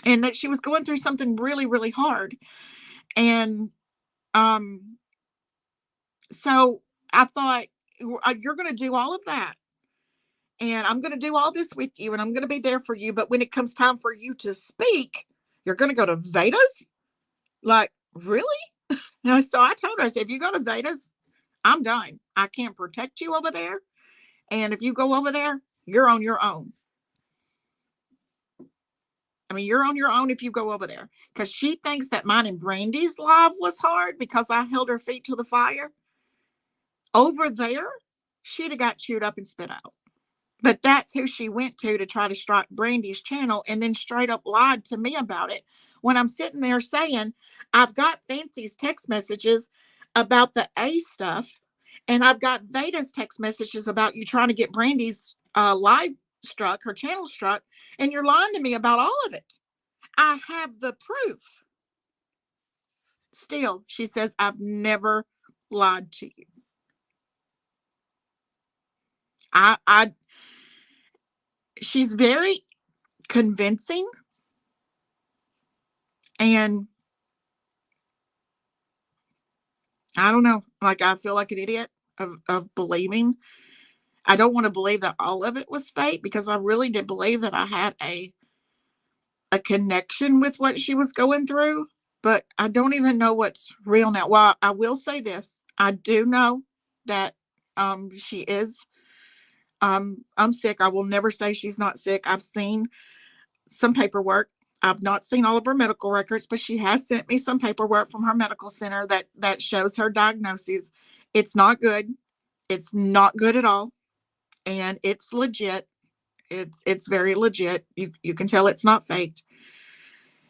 and that she was going through something really, really hard. And so I thought, you're going to do all of that, and I'm going to do all this with you, and I'm going to be there for you. But when it comes time for you to speak, you're going to go to Veda's? Like, really? So I told her, I said, if you go to Veda's, I'm done. I can't protect you over there. And if you go over there, you're on your own. I mean, you're on your own if you go over there. Because she thinks that mine and Brandy's live was hard because I held her feet to the fire. Over there, she'd have got chewed up and spit out. But that's who she went to try to strike Brandy's channel, and then straight up lied to me about it. When I'm sitting there saying, I've got Fancy's text messages about the A stuff, and I've got Veda's text messages about you trying to get Brandy's live struck, her channel struck, and you're lying to me about all of it. I have the proof. Still, she says, I've never lied to you. She's very convincing, and I don't know, like, I feel like an idiot of believing. I don't want to believe that all of it was fake, because I really did believe that I had a connection with what she was going through, but I don't even know what's real now. Well, I will say this. I do know that she is I'm sick. I will never say she's not sick. I've seen some paperwork. I've not seen all of her medical records, but she has sent me some paperwork from her medical center that shows her diagnosis. It's not good. It's not good at all. And it's legit. It's very legit. You can tell it's not faked.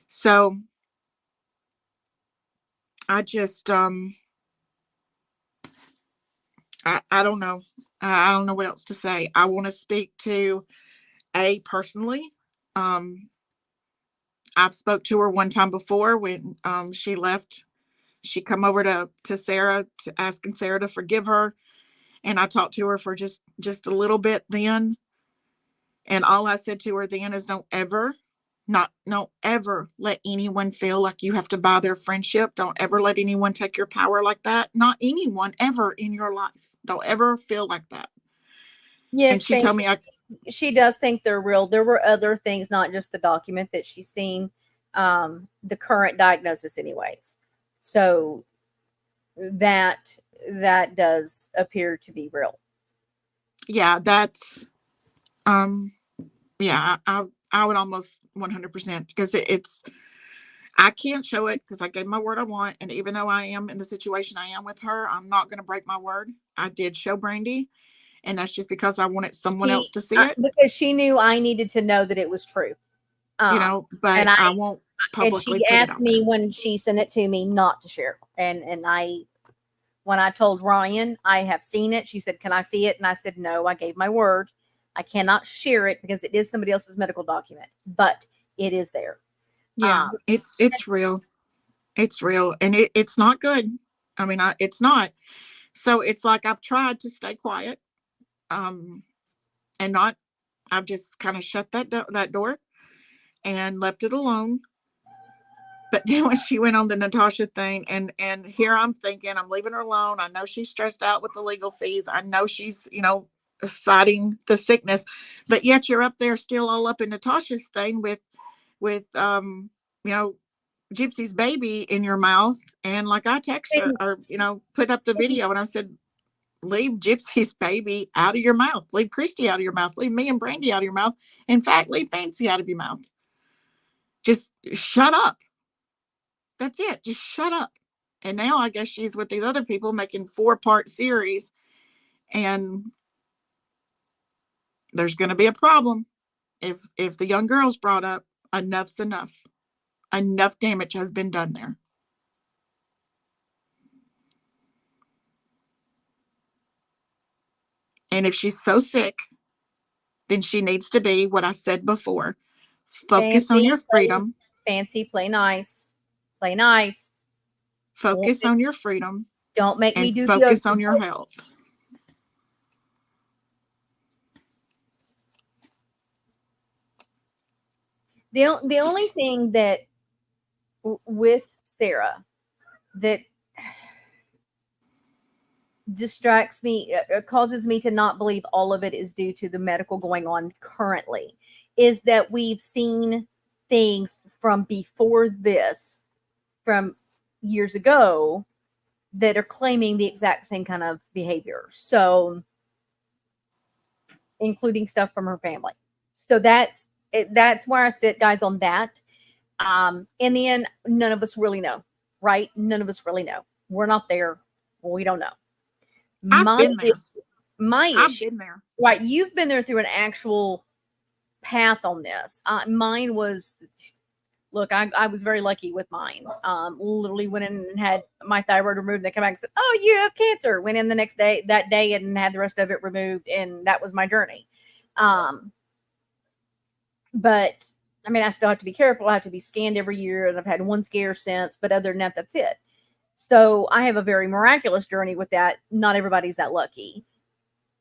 So I just I don't know. I don't know what else to say. I want to speak to A personally. I've spoke to her one time before when she left. She come over to Sarah, asking Sarah to forgive her, and I talked to her for just a little bit then. And all I said to her then is, don't ever let anyone feel like you have to buy their friendship. Don't ever let anyone take your power like that. Not anyone ever in your life. Don't ever feel like that. Yes, and she told me she does think they're real. There were other things, not just the document that she's seen, the current diagnosis anyways. So that does appear to be real. Yeah, that's yeah, I would almost 100%, because it's I can't show it because I gave my word I want, and even though I am in the situation I am with her, I'm not going to break my word. I did show Brandy, and that's just because I wanted someone else to see it, because she knew I needed to know that it was true. But I won't publicly. And she asked me when she sent it to me not to share. And when I told Ryan I have seen it, she said, "Can I see it?" And I said, "No, I gave my word. I cannot share it because it is somebody else's medical document, but it is there." Yeah, it's real. It's real, and it's not good. I mean, it's not. So it's like I've tried to stay quiet, and not. I've just kind of shut that door and left it alone. But then when she went on the Natasha thing, and here I'm thinking, I'm leaving her alone. I know she's stressed out with the legal fees. I know she's, fighting the sickness, but yet you're up there still all up in Natasha's thing with you know, Gypsy's baby in your mouth. And like I text her, And or put up the video, and I said, leave Gypsy's baby out of your mouth. Leave Christy out of your mouth. Leave me and Brandy out of your mouth. In fact, leave Fancy out of your mouth. Just shut up. That's it. Just shut up. And now I guess she's with these other people making 4-part series, and there's going to be a problem if the young girl's brought up. Enough's enough. Enough damage has been done there. And if she's so sick, then she needs to be what I said before. Focus on your freedom. Fancy, play nice. Play nice. Focus on your freedom. Don't make me And do focus on your health. The only thing that with Sarah that distracts me, causes me to not believe all of it is due to the medical going on currently, is that we've seen things from before this, from years ago, that are claiming the exact same kind of behavior. So, including stuff from her family. So that's where I sit, guys, on that. In the end, none of us really know, right? None of us really know. We're not there. We don't know. I've been there. I've been there. Right. You've been there through an actual path on this. Mine was, look, I was very lucky with mine. Literally went in and had my thyroid removed. They come back and said, oh, you have cancer. Went in the next day, that day, and had the rest of it removed. And that was my journey. But I mean, I still have to be careful. I have to be scanned every year, and I've had one scare since, but other than that, that's it. So I have a very miraculous journey with that. Not everybody's that lucky.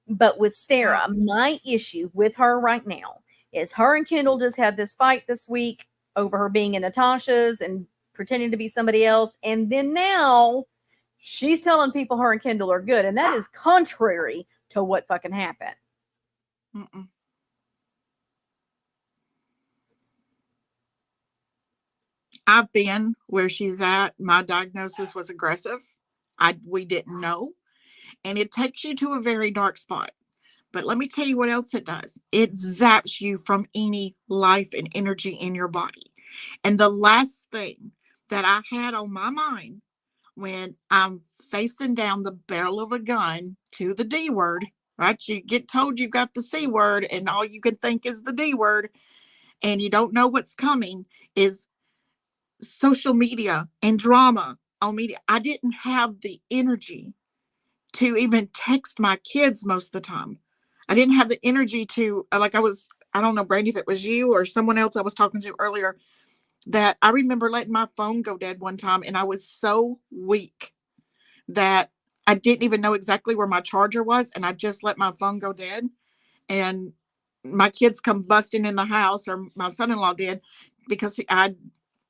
But with Sarah, my issue with her right now is her and Kendall just had this fight this week over her being in Natasha's and pretending to be somebody else. And then now she's telling people her and Kendall are good. And that is contrary to what fucking happened. Mm-mm. I've been where she's at. My diagnosis was aggressive. We didn't know. And it takes you to a very dark spot. But let me tell you what else it does. It zaps you from any life and energy in your body. And the last thing that I had on my mind when I'm facing down the barrel of a gun to the D word, right? You get told you've got the C word and all you can think is the D word, and you don't know what's coming, is social media and drama on media. I didn't have the energy to even text my kids most of the time. I didn't have the energy to, I don't know, Brandy, if it was you or someone else I was talking to earlier, that I remember letting my phone go dead one time, and I was so weak that I didn't even know exactly where my charger was, and I just let my phone go dead. And my kids come busting in the house, or my son-in-law did, because I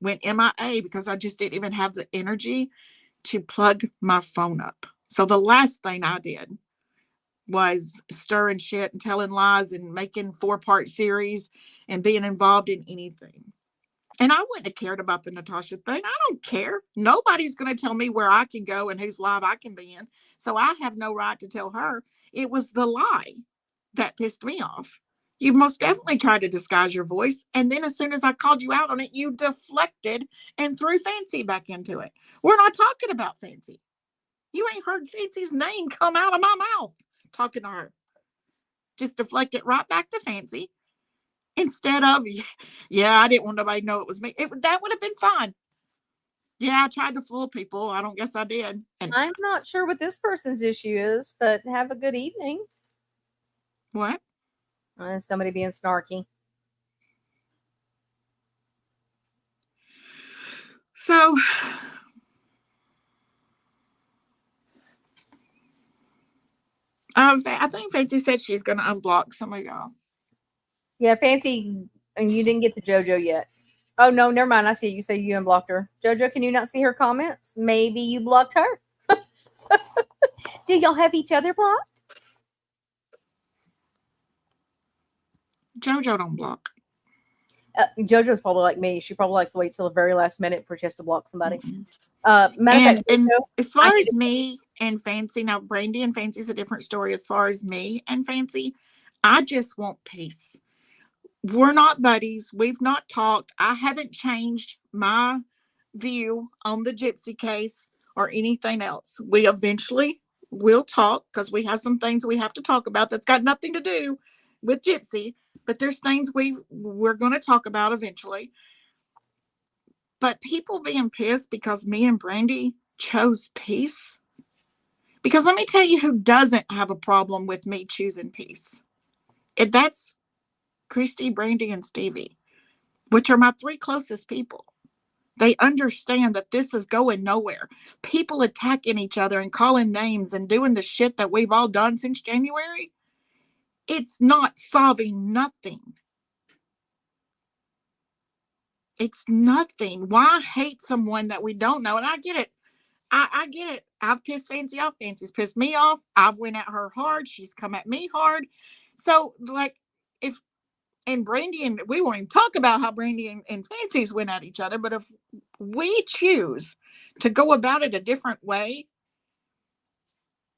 went MIA because I just didn't even have the energy to plug my phone up. So the last thing I did was stirring shit and telling lies and making 4-part series and being involved in anything. And I wouldn't have cared about the Natasha thing. I don't care. Nobody's going to tell me where I can go and whose live I can be in. So I have no right to tell her. It was the lie that pissed me off. You most definitely tried to disguise your voice. And then as soon as I called you out on it, you deflected and threw Fancy back into it. We're not talking about Fancy. You ain't heard Fancy's name come out of my mouth talking to her. Just deflect it right back to Fancy. Instead of, yeah, I didn't want nobody to know it was me. That would have been fine. Yeah, I tried to fool people. I don't guess I did. And I'm not sure what this person's issue is, but have a good evening. what? Somebody being snarky. So, I think Fancy said she's going to unblock some of y'all. Yeah, Fancy, and you didn't get to JoJo yet. Oh no, never mind. I see you say you unblocked her. Jojo, can you not see her comments? Maybe you blocked her. Do y'all have each other blocked? JoJo don't block. Jojo's probably like me. She probably likes to wait till the very last minute before she has to block somebody. Mm-mm. Matter of fact, And Jojo, as far as me and Fancy, now Brandy and Fancy's a different story. As far as me and Fancy, I just want peace. We're not buddies. We've not talked. I haven't changed my view on the Gypsy case or anything else. We eventually will talk because we have some things we have to talk about that's got nothing to do with Gypsy, but there's things we're going to talk about eventually. But people being pissed because me and Brandy chose peace. Because let me tell you who doesn't have a problem with me choosing peace. That's Christy, Brandy, and Stevie, which are my three closest people. They understand that this is going nowhere. People attacking each other and calling names and doing the shit that we've all done since January. It's not solving nothing. It's nothing. Why hate someone that we don't know? And I get it. I get it. I've pissed Fancy off. Fancy's pissed me off. I've went at her hard. She's come at me hard. So, like, if and Brandy and we won't even talk about how Brandy and Fancy's went at each other, but if we choose to go about it a different way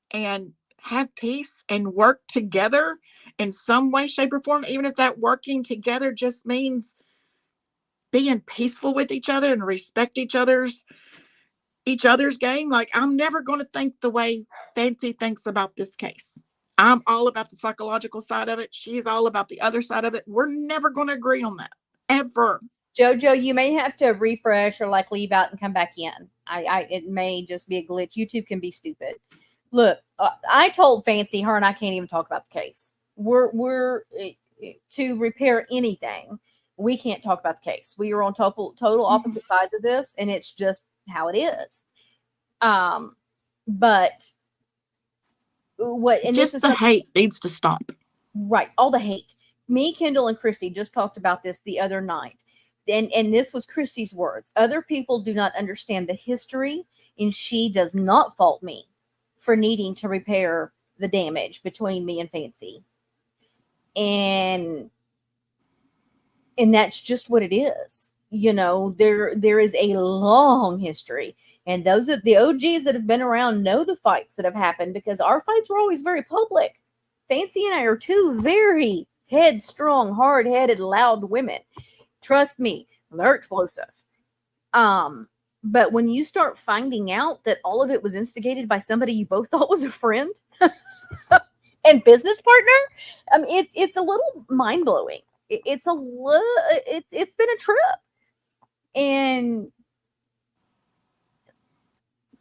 and have peace and work together in some way, shape, or form, even if that working together just means being peaceful with each other and respect each other's game. Like, I'm never going to think the way Fancy thinks about this case. I'm all about the psychological side of it. She's all about the other side of it. We're never going to agree on that ever. Jojo, you may have to refresh or like leave out and come back in. It may just be a glitch. YouTube can be stupid. Look, I told Fancy her and I can't even talk about the case. We're to repair anything. We can't talk about the case. We are on total opposite sides of this, and it's just how it is. But what and just this is the hate needs to stop. Right, all the hate. Me, Kendall, and Christy just talked about this the other night. And this was Christy's words. Other people do not understand the history, and she does not fault me for needing to repair the damage between me and Fancy. And that's just what it is. You know, there is a long history. And those of the OGs that have been around know the fights that have happened because our fights were always very public. Fancy and I are two very headstrong, hard-headed, loud women. Trust me, they're explosive. But when you start finding out that all of it was instigated by somebody you both thought was a friend and business partner, it's a little mind-blowing. It's been a trip. And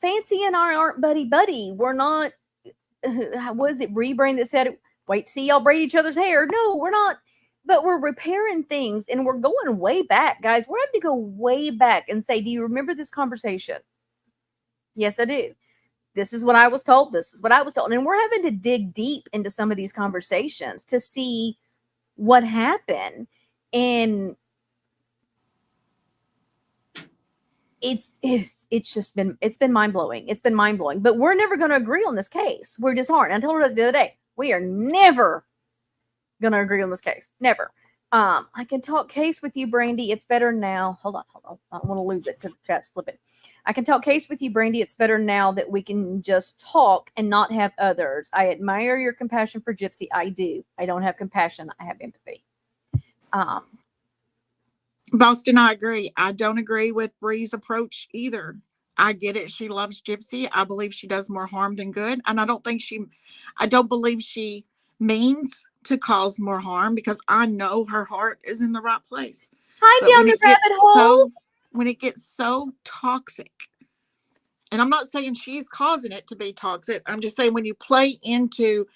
Fancy and I aren't buddy. We're not. Was it Rebrain that said, "Wait, see y'all braid each other's hair"? No, we're not. But we're repairing things, and we're going way back, guys. We're having to go way back and say, "Do you remember this conversation?" Yes, I do. This is what I was told. This is what I was told, and we're having to dig deep into some of these conversations to see what happened. And it's been mind-blowing. It's been mind-blowing. But we're never going to agree on this case. We're just aren't. I told her the other day, we are never going to agree on this case. Never. I can talk case with you, Brandy. It's better now. Hold on. I don't want to lose it because the chat's flipping. I can talk case with you, Brandy. It's better now that we can just talk and not have others. I admire your compassion for Gypsy. I do. I don't have compassion. I have empathy. Boston, I agree. I don't agree with Bree's approach either. I get it. She loves Gypsy. I believe she does more harm than good. And I don't believe she means to cause more harm because I know her heart is in the right place. Hi, down the rabbit hole. When it gets so toxic, and I'm not saying she's causing it to be toxic. I'm just saying when you play into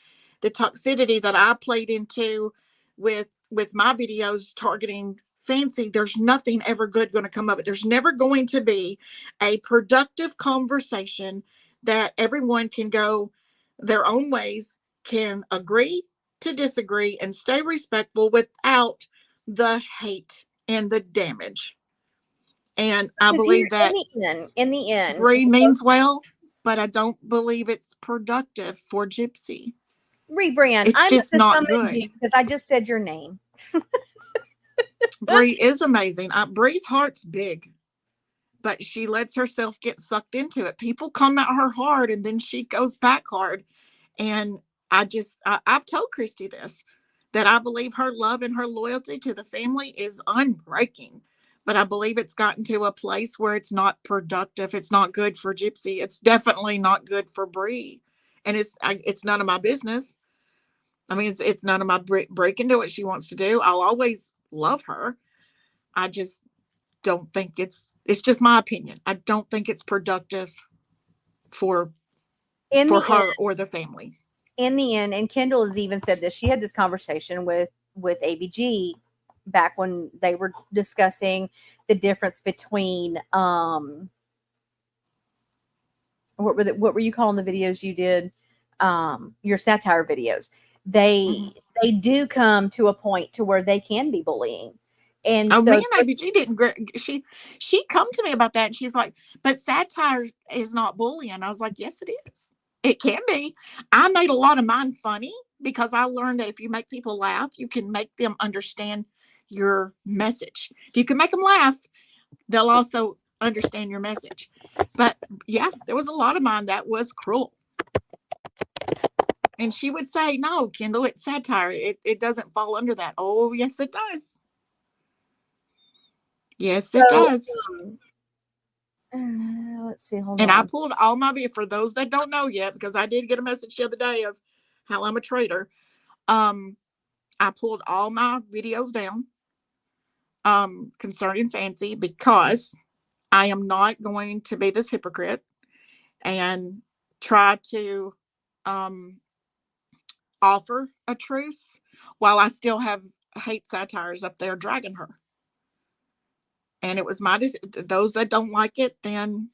the toxicity that I played into with my videos targeting Fancy, there's nothing ever good going to come of it. There's never going to be a productive conversation that everyone can go their own ways, can agree to disagree, and stay respectful without the hate and the damage. And I Because believe here that in the end, Bree means well, but I don't believe it's productive for Gypsy. rebrand. It's I'm just going to not summon good. you because I just said your name. Bree is amazing. Bree's heart's big, but she lets herself get sucked into it. People come at her hard, and then she goes back hard. And I've told Christy this, that I believe her love and her loyalty to the family is unbreaking. But I believe it's gotten to a place where it's not productive. It's not good for Gypsy. It's definitely not good for Bree. And it's none of my business. I mean, it's none of my break into what she wants to do. I'll always love her. I just don't think it's just my opinion. I don't think it's productive for In the end, her or the family. and Kendall has even said this. She had this conversation with ABG back when they were discussing the difference between what were you calling the videos you did, your satire videos. They do come to a point to where they can be bullying. And Oh, so me and ABG didn't. She come to me about that, and she's like, "But satire is not bullying." I was like, "Yes, it is. It can be." I made a lot of mine funny because I learned that if you make people laugh, you can make them understand your message. If you can make them laugh, they'll also understand your message. But yeah, there was a lot of mine that was cruel. And she would say, "No, Kendall, it's satire. It doesn't fall under that." Oh, yes, it does. Yes, it so does. let's see, hold And I on. pulled all my videos for those that don't know yet, because I did get a message the other day of how I'm a traitor. I pulled all my videos down concerning Fancy, because I am not going to be this hypocrite and try to um offer a truce while I still have hate satires up there dragging her. And it was my those that don't like it, then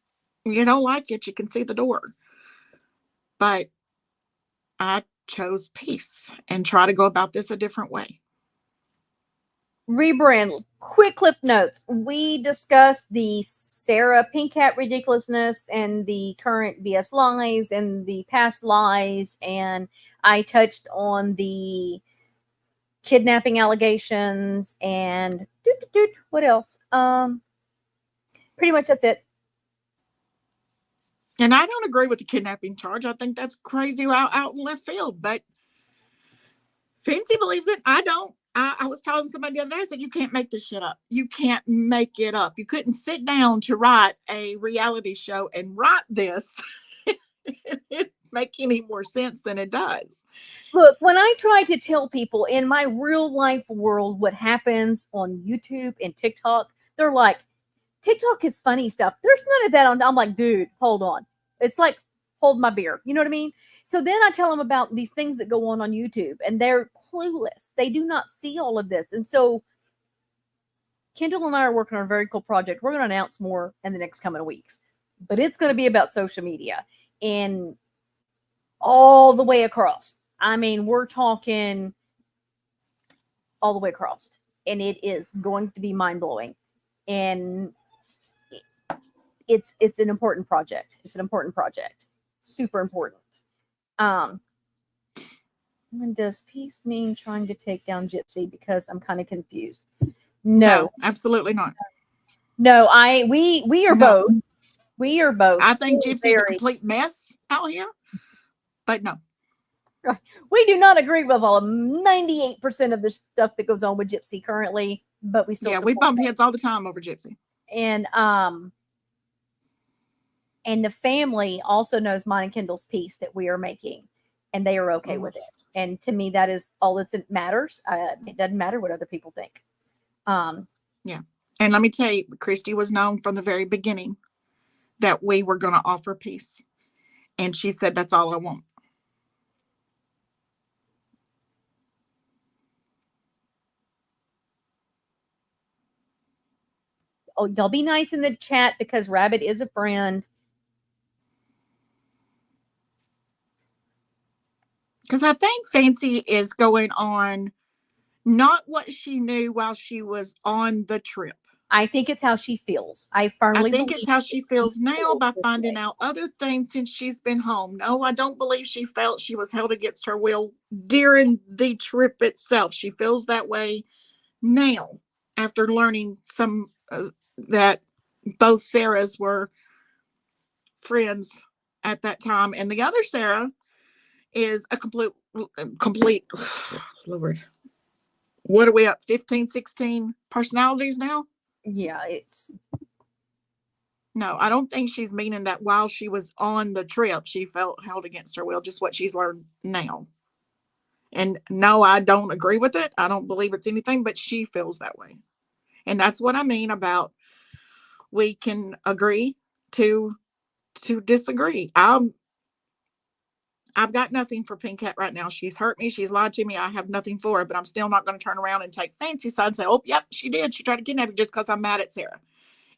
you don't like it, you can see the door. But I chose peace and try to go about this a different way. Rebrand. Quick clip notes. We discussed the Sarah Pink Hat ridiculousness and the current BS lies and the past lies, and I touched on the kidnapping allegations and what else? Pretty much that's it. And I don't agree with the kidnapping charge. I think that's crazy out in left field. But Fancy believes it. I don't. I was telling somebody the other day, I said, "You can't make this shit up. You can't make it up. You couldn't sit down to write a reality show and write this. It make any more sense than it does." Look, when I try to tell people in my real life world what happens on YouTube and TikTok, they're like, TikTok is funny stuff. There's none of that on. I'm like, dude, hold on. It's like, hold my beer. You know what I mean? So then I tell them about these things that go on YouTube, and they're clueless. They do not see all of this. And so Kendall and I are working on a very cool project. We're going to announce more in the next coming weeks, but it's going to be about social media and all the way across. I mean, we're talking all the way across, and it is going to be mind blowing. And it's an important project. It's an important project. Super important. And does peace mean trying to take down Gypsy? Because I'm kind of confused. No, absolutely not. no. We are No. both. We are both. I think still Gypsy's a complete mess out here. But no, we do not agree with all 98% of the stuff that goes on with Gypsy currently, but we still we bump her. heads all the time over Gypsy. And the family also knows mine and Kendall's piece that we are making, and they are okay with it. And to me, that is all that matters. It doesn't matter what other people think. Yeah. And let me tell you, Christy was known from the very beginning that we were going to offer peace. And she said, "That's all I want." Oh, y'all be nice in the chat because Rabbit is a friend. Because I think Fancy is going on not what she knew while she was on the trip. I think it's how she feels. I I firmly think believe it's how she feels now feels by this finding way. out other things since she's been home. No, I don't believe she felt she was held against her will during the trip itself. She feels that way now after learning that both Sarahs were friends at that time, and the other Sarah is a complete Lord. What are we up 15, 16 personalities now? Yeah, it's No, I don't think she's meaning that while she was on the trip, she felt held against her will, just what she's learned now. And no, I don't agree with it. I don't believe it's anything, but she feels that way. And that's what I mean about we can agree to disagree. I've got nothing for Pink Cat right now. She's hurt me. She's lied to me. I have nothing for her, but I'm still not going to turn around and take Fancy's side and say, oh, yep, she did. She tried to kidnap you just because I'm mad at Sarah.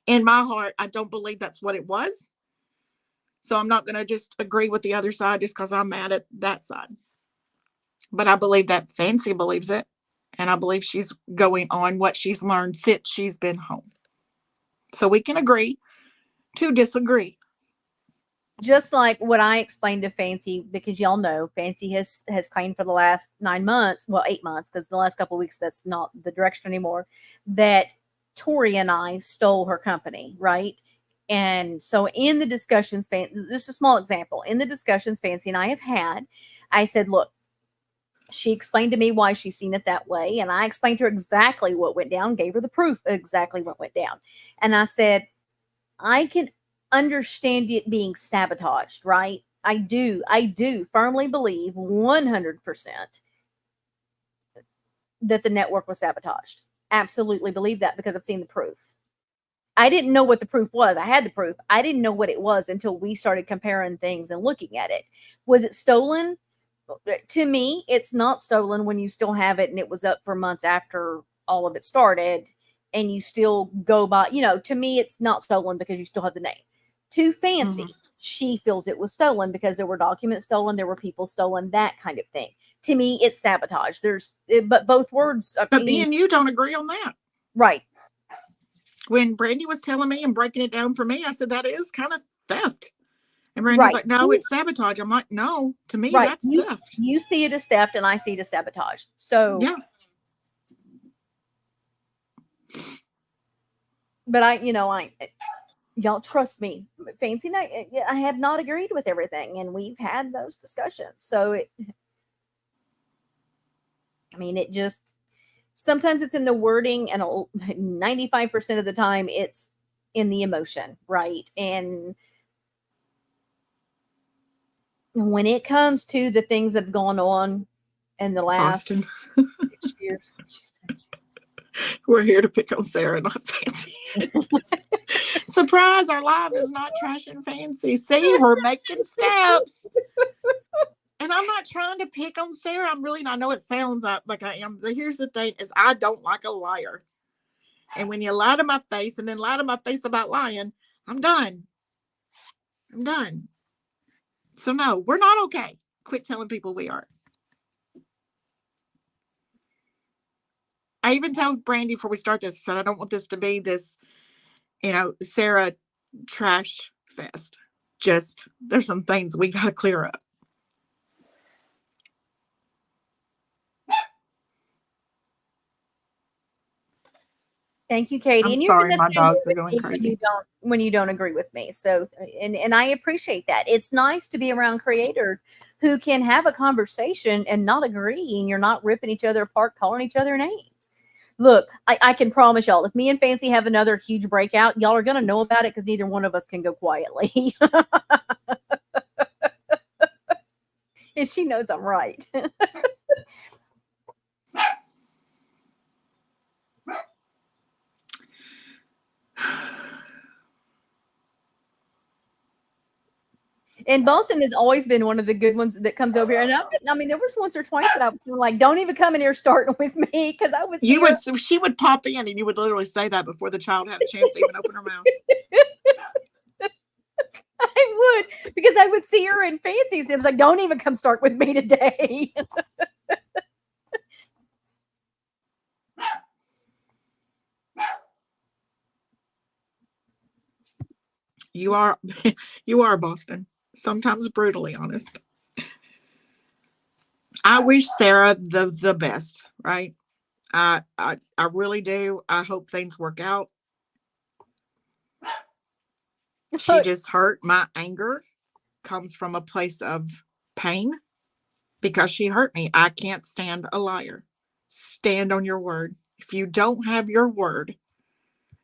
In my heart, I don't believe that's what it was. So I'm not going to just agree with the other side just because I'm mad at that side. But I believe that Fancy believes it. And I believe she's going on what she's learned since she's been home. So we can agree to disagree. just like what I explained to Fancy, because y'all know Fancy has claimed for the last 9 months, well, 8 months, because the last couple of weeks that's not the direction anymore, that Tori and I stole her company, right? And so in the discussions, just a small example, in the discussions Fancy and I have had, I said, look, she explained to me why she's seen it that way, and I explained to her exactly what went down, gave her the proof of exactly what went down. And I said, I can understand it being sabotaged, right? I do firmly believe 100% that the network was sabotaged. Absolutely believe that because I've seen the proof. I didn't know what the proof was. I had the proof. I didn't know what it was until we started comparing things and looking at it. Was it stolen? To me, it's not stolen when you still have it and it was up for months after all of it started and you still go by, to me, it's not stolen because you still have the name. To Fancy, she feels it was stolen because there were documents stolen, there were people stolen, that kind of thing. To me, it's sabotage. But both words. But me and you don't agree on that. Right. When Brandy was telling me and breaking it down for me, I said, that is kind of theft. And Brandy's like, no, it's sabotage. I'm like, no, to me, that's theft. You see it as theft and I see it as sabotage. So, yeah. But y'all trust me. Fancy and I have not agreed with everything and we've had those discussions. So, it just, sometimes it's in the wording and 95% of the time it's in the emotion, right? And when it comes to the things that have gone on in the last 6 years, we're here to pick on Sarah, not Fancy. Surprise, our live is not trash and Fancy. See, we're making steps. And I'm not trying to pick on Sarah. I'm really not. I know it sounds like I am. But here's the thing is I don't like a liar. And when you lie to my face and then lie to my face about lying, I'm done. I'm done. So no, we're not okay. Quit telling people we are. I even told Brandy before we start this, I said, I don't want this to be this, Sarah trash fest. Just, there's some things we got to clear up. Thank you, Katie. I'm and sorry, my dogs are going crazy. When you don't agree with me. So, and I appreciate that. It's nice to be around creators who can have a conversation and not agree, and you're not ripping each other apart, calling each other names. Look, I can promise y'all, if me and Fancy have another huge breakout, y'all are going to know about it because neither one of us can go quietly. And she knows I'm right. And Boston has always been one of the good ones that comes over here. And there was once or twice that I was like, don't even come in here starting with me because I would see she would pop in and you would literally say that before the child had a chance to even open her mouth. I would, because I would see her in Fancy's. It was like, don't even come start with me today. You are, you are Boston. Sometimes brutally honest. I wish Sarah the best, right? I really do. I hope things work out. She just hurt. My anger comes from a place of pain because she hurt me. I can't stand a liar. Stand on your word. If you don't have your word,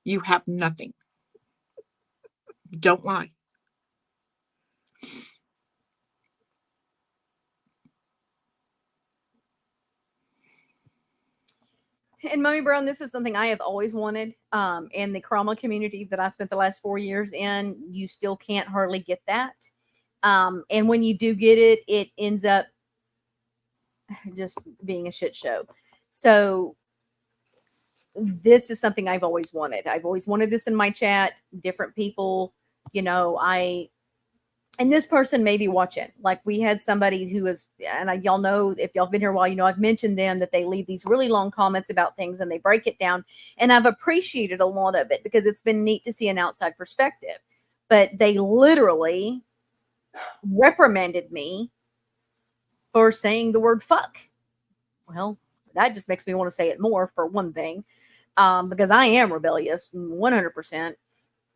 you have nothing. Don't lie. And Mummy Brown, this is something I have always wanted. In the Cromwell community that I spent the last 4 years in, you still can't hardly get that. And when you do get it, it ends up just being a shit show. So this is something I've always wanted. I've always wanted this in my chat. Different people, you know, and this person may be watching. Like we had somebody who was, and y'all know, if y'all have been here a while, you know, I've mentioned them, that they leave these really long comments about things and they break it down. And I've appreciated a lot of it because it's been neat to see an outside perspective. But they literally reprimanded me for saying the word fuck. Well, that just makes me want to say it more, for one thing, because I am rebellious 100%.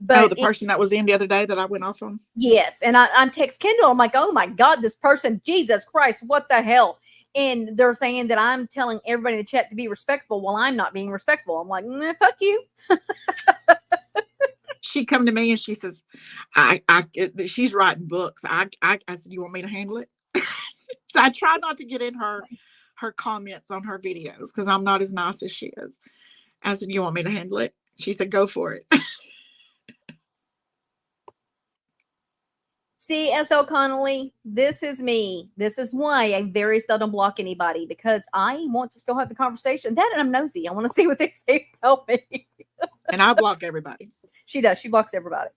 But the person that was in the other day that I went off on? Yes. And I'm text Kendall. I'm like, oh my God, this person, Jesus Christ, what the hell? And they're saying that I'm telling everybody in the chat to be respectful while I'm not being respectful. I'm like, fuck you. She come to me and she says, she's writing books. I said, you want me to handle it? So I try not to get in her comments on her videos because I'm not as nice as she is. I said, you want me to handle it? She said, go for it. See, S.L. Connolly, this is me. This is why I very seldom block anybody, because I want to still have the conversation. That, and I'm nosy. I want to see what they say about me. And I block everybody. She does. She blocks everybody.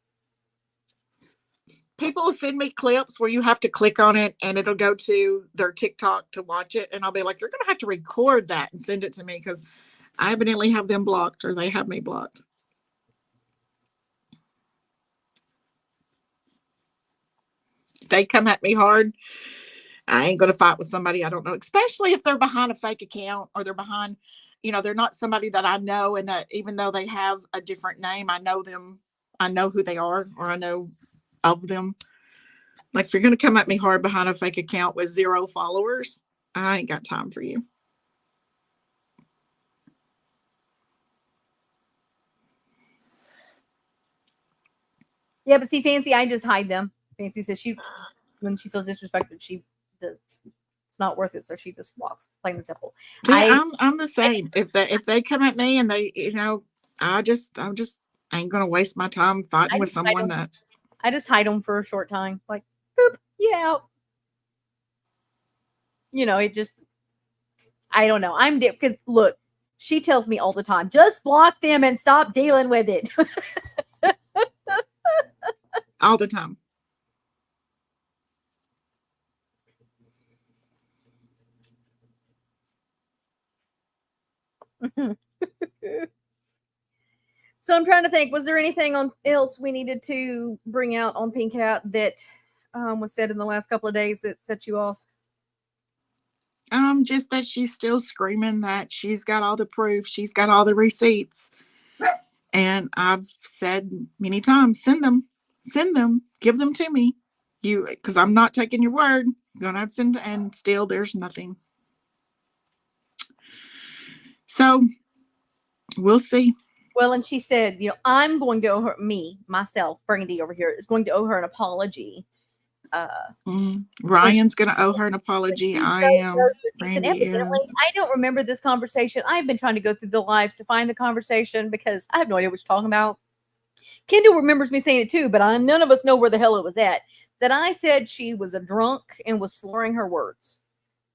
People will send me clips where you have to click on it and it'll go to their TikTok to watch it. And I'll be like, you're going to have to record that and send it to me because I evidently have them blocked or they have me blocked. If they come at me hard, I ain't going to fight with somebody I don't know, especially if they're behind a fake account or they're behind, you know, they're not somebody that I know. And that even though they have a different name, I know them. I know who they are, or I know of them. Like if you're going to come at me hard behind a fake account with 0 followers, I ain't got time for you. Yeah, but see, Fancy, I just hide them. Fancy says when she feels disrespected, it's not worth it, so she just walks, plain and simple. Yeah, I'm the same. If they come at me and they, you know, I just ain't gonna waste my time fighting with someone that. I just hide them for a short time, like, boop, yeah. You know, it just, I don't know. I'm because look, she tells me all the time, just block them and stop dealing with it. All the time. So I'm trying to think, was there anything else we needed to bring out on Pink Hat that was said in the last couple of days that set you off? Just that she's still screaming that she's got all the proof, she's got all the receipts. And I've said many times, send them, give them to me. Because I'm not taking your word. You're gonna have to send, and still there's nothing. So we'll see. Well, and she said, you know, I'm going to owe her, myself, Brandy over here, is going to owe her an apology. Ryan's going to owe her an apology. I am. Randy is. I don't remember this conversation. I've been trying to go through the lives to find the conversation because I have no idea what you're talking about. Kendall remembers me saying it too, but none of us know where the hell it was at. That I said she was a drunk and was slurring her words.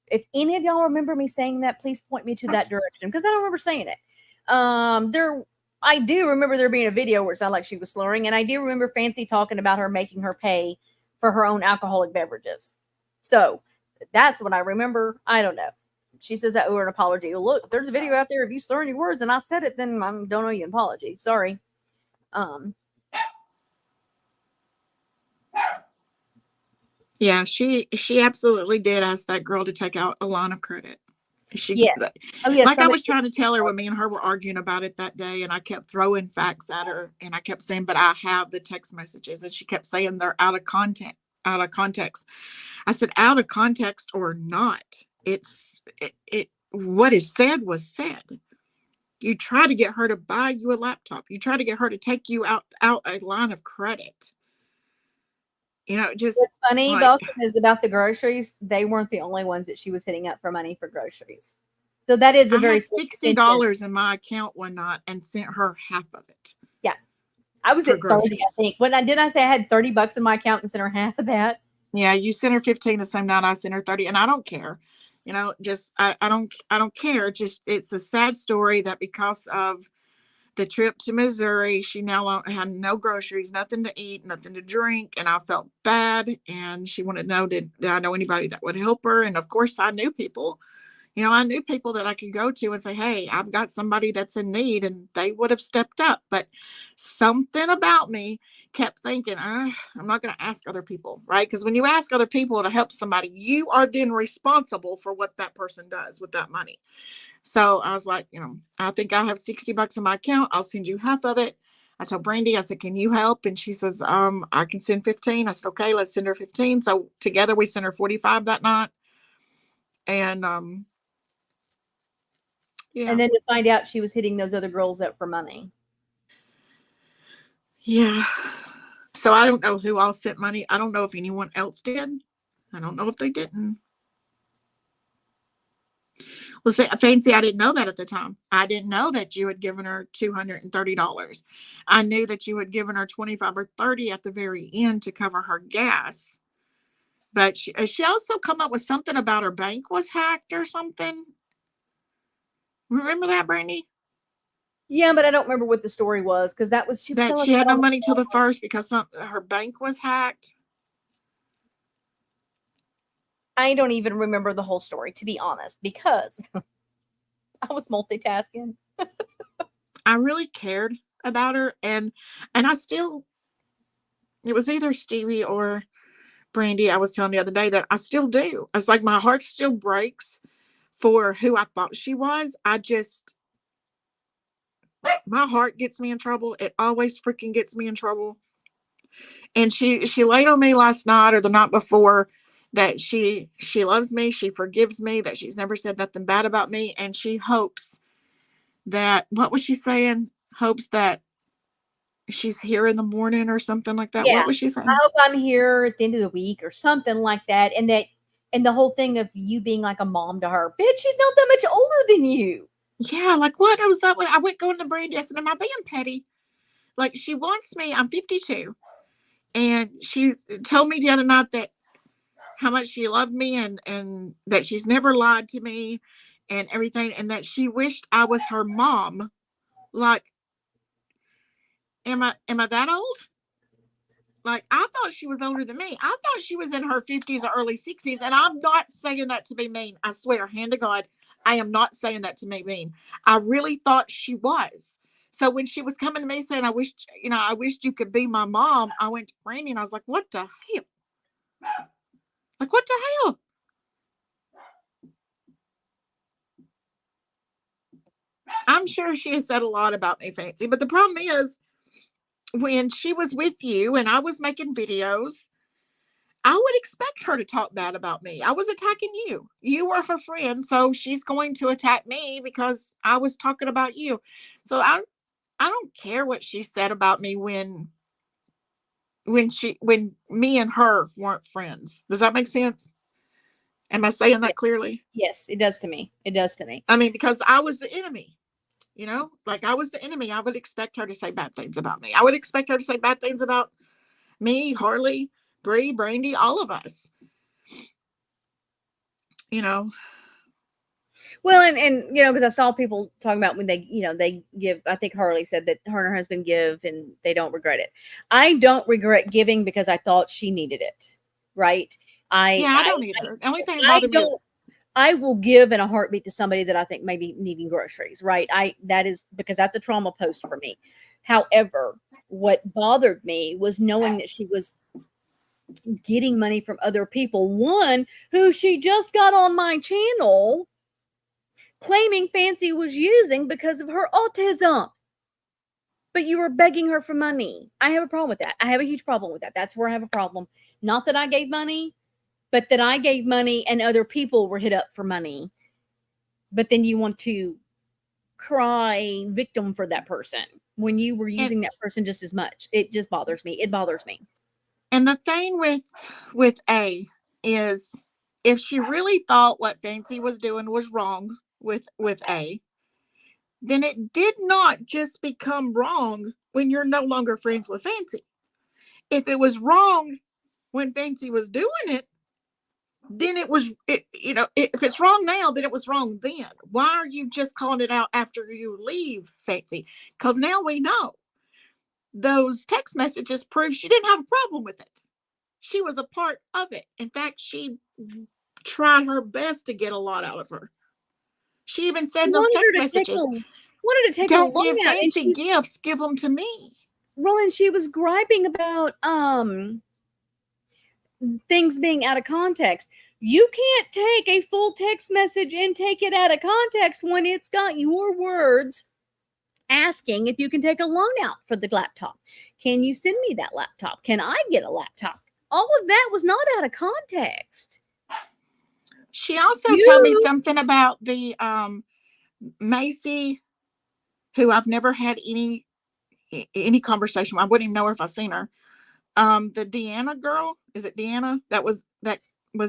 If any of y'all remember me saying that, please point me to that direction because I don't remember saying it. I do remember there being a video where it sounded like she was slurring, and I do remember Fancy talking about her making her pay for her own alcoholic beverages. So that's what I remember. I don't know. She says I owe her an apology. Well, look, if there's a video out there of you slurring your words and I said it, then I don't owe you an apology. Sorry. Yeah, she absolutely did ask that girl to take out a line of credit. She, Yes. Oh, yes. like I Somebody. was trying to tell her when me and her were arguing about it that day, and I kept throwing facts at her, and I kept saying, "But I have the text messages," and she kept saying they're out of content, out of context. I said, "Out of context or not, it what is said was said." You try to get her to buy you a laptop. You try to get her to take you out a line of credit. Just What's funny, like Boston, is about the groceries. They weren't the only ones that she was hitting up for money for groceries. So that is a I very had slim $60 percentage. in my account one night and sent her half of it Yeah. I was for at 30, I groceries. think. Did I say I had $30 in my account and sent her half of that? Yeah, you sent her 15 the same night I sent her 30, and I don't care. Just I don't care. Just it's a sad story that because of the trip to Missouri, she now had no groceries, nothing to eat, nothing to drink, and I felt bad. And she wanted to know, did I know anybody that would help her? And of course, I knew people. I knew people that I could go to and say, "Hey, I've got somebody that's in need," and they would have stepped up. But something about me kept thinking, I'm not going to ask other people, right? Because when you ask other people to help somebody, you are then responsible for what that person does with that money. So I was like, I think I have $60 in my account. I'll send you half of it. I told Brandy, I said, "Can you help?" And she says, "I can send 15." I said, "Okay, let's send her 15." So together we sent her 45 that night. And yeah. And then to find out she was hitting those other girls up for money. Yeah. So I don't know who all sent money. I don't know if anyone else did. I don't know if they didn't. Well, say, Fancy, I didn't know that at the time. I didn't know that you had given her $230. I knew that you had given her 25 or 30 at the very end to cover her gas. But she also come up with something about her bank was hacked or something. Remember that, Brandy? Yeah, but I don't remember what the story was because she was That telling us she had that no on the money till the phone. first because her bank was hacked. I don't even remember the whole story, to be honest, because I was multitasking. I really cared about her, and I still. It was either Stevie or Brandy. I was telling the other day that I still do. It's like my heart still breaks for who I thought she was. My heart gets me in trouble. It always freaking gets me in trouble. And she laid on me last night or the night before that she loves me, she forgives me, that she's never said nothing bad about me, and she hopes that, what was she saying? Hopes that she's here in the morning or something like that. Yeah. What was she I saying? hope I'm here at the end of the week or something like that. And the whole thing of you being like a mom to her. Bitch, she's not that much older than you. Yeah, like what? I was up with. I went going to Brandy. I said, "Am I being petty?" Like she wants me. I'm 52, and she told me the other night that how much she loved me and that she's never lied to me and everything, and that she wished I was her mom. Like, am I that old? Like I thought she was older than me. I thought she was in her 50s or early 60s, and I'm not saying that to be mean. I swear, hand to God, I am not saying that to be mean. I really thought she was. So when she was coming to me saying, I wished you could be my mom," I went to Brandy and I was like, "What the hell? Like what the hell?" I'm sure she has said a lot about me, Fancy, but the problem is when she was with you and I was making videos, I would expect her to talk bad about me. I was attacking you. You were her friend, so she's going to attack me because I was talking about you. So I don't care what she said about me when me and her weren't friends. Does that make sense? Am I saying Yeah. that clearly? Yes, it does to me. It does to me. I mean, because I was the enemy, like I was the enemy. I would expect her to say bad things about me. I would expect her to say bad things about me, Harley, Bree, Brandy, all of us. You know, Well, and because I saw people talking about when they give. I think Harley said that her and her husband give and they don't regret it. I don't regret giving because I thought she needed it. Right? I yeah, I I don't either. The only thing that I bothered me is don't. I will give in a heartbeat to somebody that I think may be needing groceries. Right? That is because that's a trauma post for me. However, what bothered me was knowing that she was getting money from other people. One who she just got on my channel claiming Fancy was using because of her autism. But you were begging her for money. I have a problem with that. I have a huge problem with that. That's where I have a problem. Not that I gave money, but that I gave money and other people were hit up for money. But then you want to cry victim for that person when you were using that person just as much. It just bothers me. It bothers me. And the thing with A is, if she really thought what Fancy was doing was wrong with A, then it did not just become wrong when you're no longer friends with Fancy. If it was wrong when Fancy was doing it, then if it's wrong now, then it was wrong then. Why are you just calling it out after you leave Fancy? Because now we know those text messages prove she didn't have a problem with it. She was a part of it. In fact, she tried her best to get a lot out of her. She even said in those text messages, wanted to take don't a loan give out, Fancy gifts, give them to me. Well, and she was griping about things being out of context. You can't take a full text message and take it out of context when it's got your words asking if you can take a loan out for the laptop. Can you send me that laptop? Can I get a laptop? All of that was not out of context. She also told me something about the Macy, who I've never had any conversation with. I wouldn't even know her if I seen her. The Deanna girl, is it Deanna? That was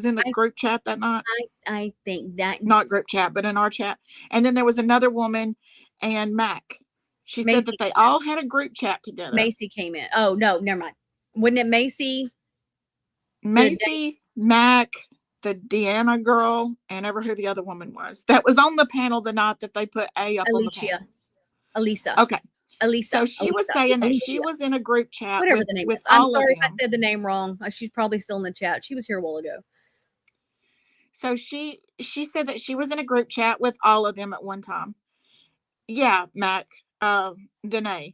in the group chat that night. I think that, not group chat, but in our chat. And then there was another woman and Mac. She said that they all had a group chat together. Macy came in. Oh no, never mind. Wasn't it Macy? Mac, the Deanna girl, and ever who the other woman was that was on the panel the night that they put A up on the panel. Elisa. Okay. Elisa. So she was saying that she was in a group chat whatever the name with is. I'm all sorry of them. if I said the name wrong. She's probably still in the chat. She was here a while ago. So she said that she was in a group chat with all of them at one time. Yeah, Mac, Danae.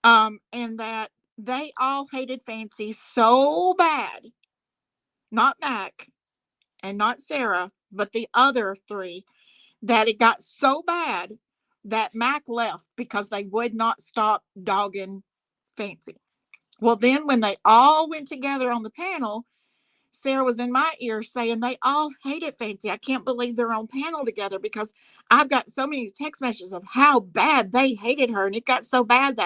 And that they all hated Fancy so bad. Not Mac and not Sarah, but the other three, that it got so bad that Mac left because they would not stop dogging Fancy. Well, then when they all went together on the panel, Sarah was in my ear saying they all hated Fancy. I can't believe they're on panel together because I've got so many text messages of how bad they hated her. And it got so bad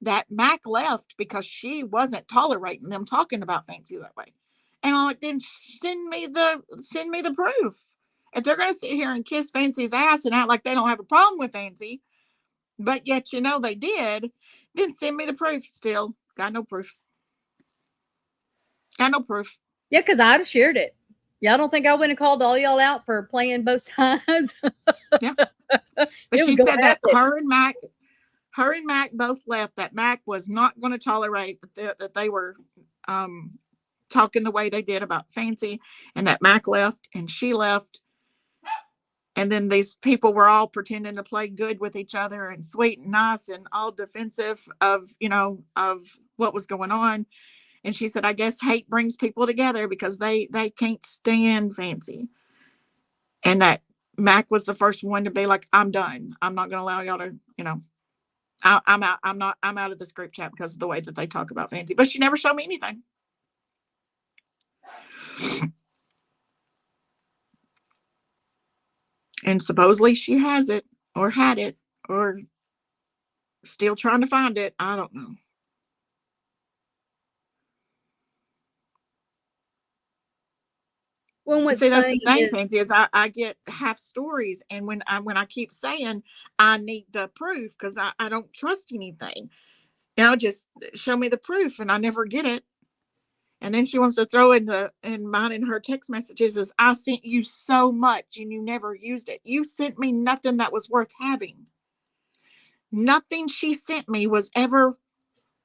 that Mac left because she wasn't tolerating them talking about Fancy that way. And I'm like, then send me the proof. If they're going to sit here and kiss Fancy's ass and act like they don't have a problem with Fancy, but yet they did, then send me the proof. Still got no proof. Got no proof. Yeah, because I'd have shared it. Y'all don't think I wouldn't have called all y'all out for playing both sides? Yeah. But she said that her and Mac both left, that Mac was not going to tolerate that they were talking the way they did about Fancy, and that Mac left and she left. And then these people were all pretending to play good with each other and sweet and nice and all defensive of what was going on. And she said, I guess hate brings people together because they can't stand Fancy. And that Mac was the first one to be like, I'm done. I'm not going to allow y'all to, I'm out. I'm out of this group chat because of the way that they talk about Fancy. But she never showed me anything. And supposedly she has it or had it or still trying to find it. I don't know. Well, what's See, that's funny the thing, is, Fancy, is I get half stories, and when I keep saying I need the proof because I don't trust anything, just show me the proof, and I never get it. And then she wants to throw in mine in her text messages is, I sent you so much and you never used it. You sent me nothing that was worth having. Nothing she sent me was ever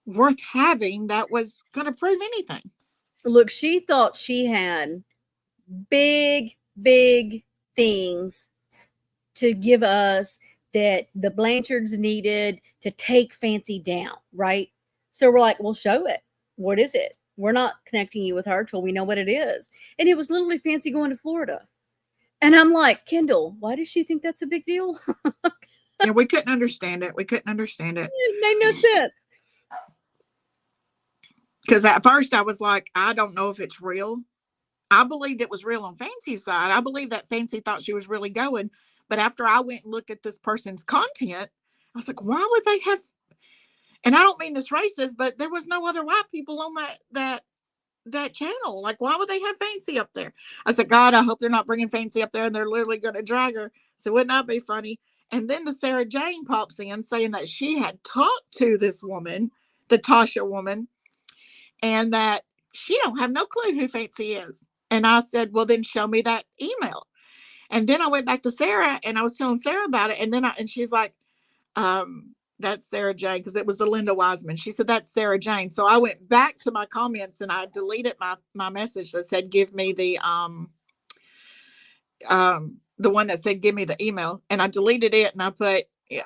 worth having that was going to prove anything. look, she thought she had big things to give us that the Blanchards needed to take Fancy down, right? So we're like, well, show it. What is it? We're not connecting you with her till we know what it is. And it was literally Fancy going to Florida. And I'm like, Kendall, why does she think that's a big deal? And we couldn't understand it. We couldn't understand it. It made no sense. Because at first I was like, I don't know if it's real. I believed it was real on Fancy's side. I believe that Fancy thought she was really going. But after I went and looked at this person's content, I was like, why would they have, and I don't mean this racist, but there was no other white people on that channel. Like, why would they have Fancy up there? I said, God, I hope they're not bringing Fancy up there and they're literally going to drag her. So wouldn't that be funny? And then the Sarah Jane pops in saying that she had talked to this woman, the Tasha woman, and that she don't have no clue who Fancy is. And I said, well, then show me that email. And then I went back to Sarah and I was telling Sarah about it. And then she's like, that's Sarah Jane, because it was the Linda Wiseman. She said, that's Sarah Jane. So I went back to my comments and I deleted my message that said, give me the one that said, give me the email. And I deleted it and I put, yeah,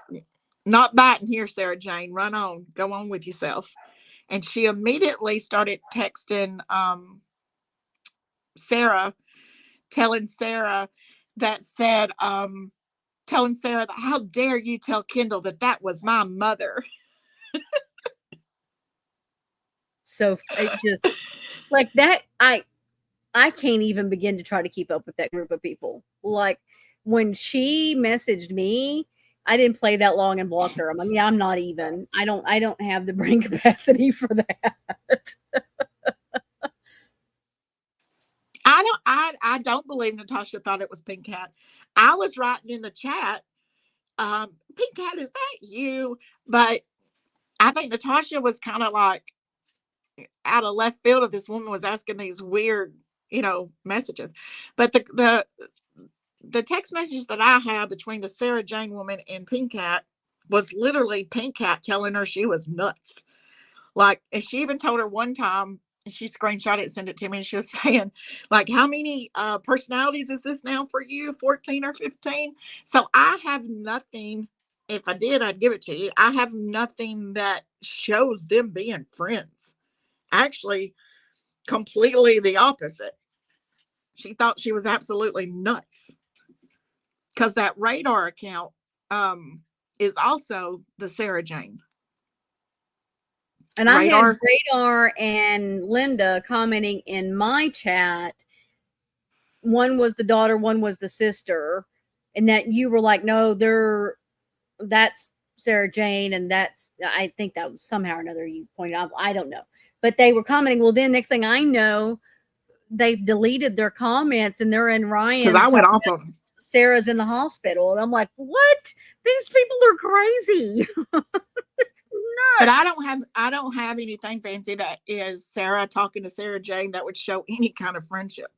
not biting here, Sarah Jane, run on, go on with yourself. And she immediately started texting Sarah, telling Sarah that said, telling Sarah that, how dare you tell Kendall that was my mother. So it just like that. I can't even begin to try to keep up with that group of people. Like when she messaged me, I didn't play that long and blocked her. I mean, I'm not even. I don't have the brain capacity for that. I don't believe Natasha thought it was Pink Cat. I was writing in the chat, Pink Cat, is that you? But I think Natasha was kind of like out of left field if this woman was asking these weird, messages. But the text message that I have between the Sarah Jane woman and Pink Cat was literally Pink Cat telling her she was nuts. Like, and she even told her one time, she screenshot it, sent it to me, and she was saying, like, how many personalities is this now for you, 14 or 15? So I have nothing. If I did, I'd give it to you. I have nothing that shows them being friends. Actually, completely the opposite. She thought she was absolutely nuts. Because that Radar account is also the Sarah Jane. And I had Radar and Linda commenting in my chat. One was the daughter, one was the sister. And that you were like, no, that's Sarah Jane. And I think that was somehow or another you pointed out. I don't know. But they were commenting. Well, then next thing I know, they've deleted their comments and they're in Ryan. Because I went off of them. Sarah's in the hospital. And I'm like, what? These people are crazy. But I don't have anything fancy that is Sarah talking to Sarah Jane that would show any kind of friendship.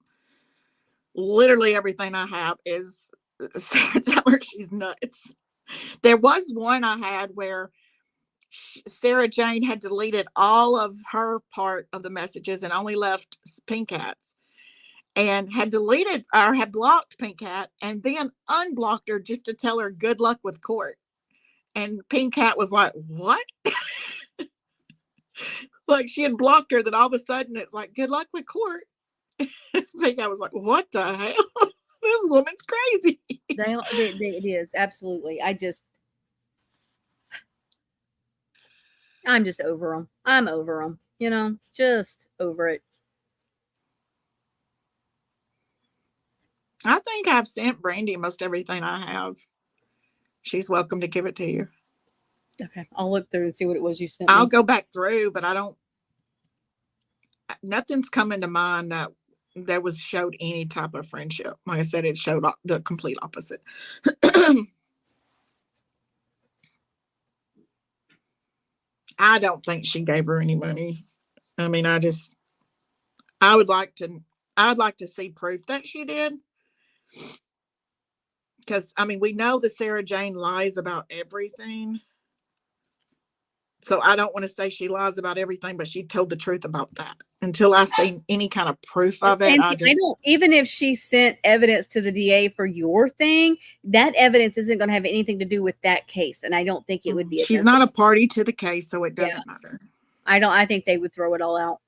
Literally everything I have is Sarah telling her she's nuts. There was one I had where Sarah Jane had deleted all of her part of the messages and only left Pink Cat's, and had deleted or had blocked Pink Cat and then unblocked her just to tell her good luck with court. And Pink Cat was like, what? Like she had blocked her, then all of a sudden it's like, good luck with court. Pink Cat was like, what the hell? This woman's crazy. It is, absolutely. I'm just over them. I'm over them, just over it. I think I've sent Brandy most everything I have. She's welcome to give it to you. Okay. I'll look through and see what it was you sent I'll me. go back through, but nothing's coming to mind that there was showed any type of friendship. Like I said, it showed the complete opposite. I don't think she gave her any money. I mean, I would like to see proof that she did. Because, I mean, we know that Sarah Jane lies about everything. So I don't want to say she lies about everything, but she told the truth about that. Until I see any kind of proof of it, I don't, even if she sent evidence to the DA for your thing, that evidence isn't going to have anything to do with that case. And I don't think it would be. She's not a party to the case, so it doesn't matter. I think they would throw it all out.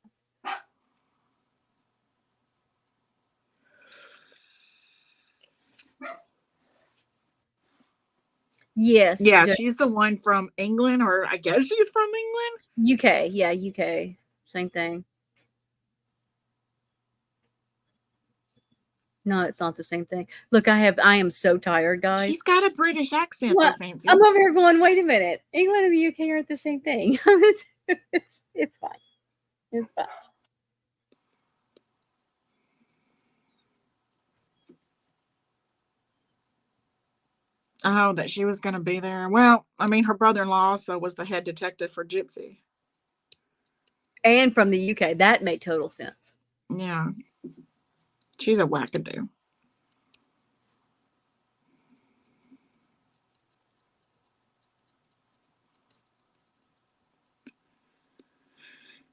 Yes, Yeah, she's the one from England, or I guess she's from England. UK. Yeah, UK. Same thing. No, it's not the same thing. Look, I am so tired, guys. She's got a British accent, What? though, Fancy. I'm over here going, wait a minute. England and the UK aren't the same thing. It's fine. It's fine. Oh, that she was going to be there. Well, I mean, her brother-in-law also was the head detective for Gypsy. And from the UK. That made total sense. Yeah. She's a wackadoo.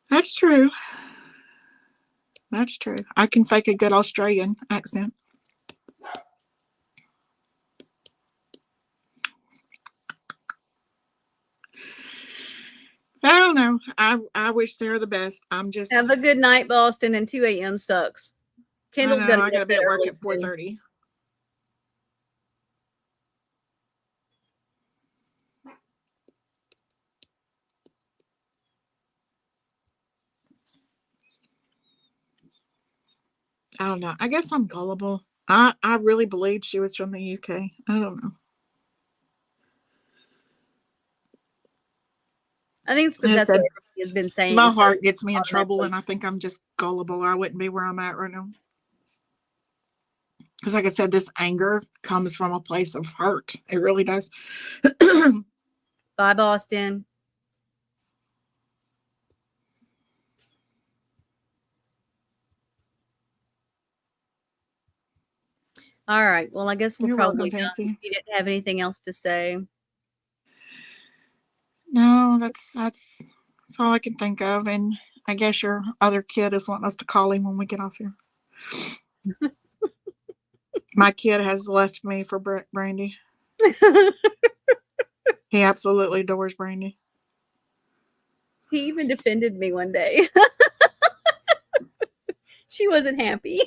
That's true. That's true. I can fake a good Australian accent. I don't know. I wish Sarah the best. I'm just. Have a good night, Boston, and 2 a.m. sucks. Kendall's I got know, I gotta be at work at 4:30. 4:30. I don't know. I guess I'm gullible. I really believed she was from the UK. I don't know. I think it's because Like I that's what said, everybody has been saying. my so heart gets me in trouble, automatically. and I think I'm just gullible. I wouldn't be where I'm at right now. Because, like I said, this anger comes from a place of hurt. It really does. Bye, Boston. All right. Well, I guess we're You're probably welcome, done. Fancy. You didn't have anything else to say. No, that's all I can think of. And I guess your other kid is wanting us to call him when we get off here. My kid has left me for Brandy. He absolutely adores Brandy. He even defended me one day. She wasn't happy.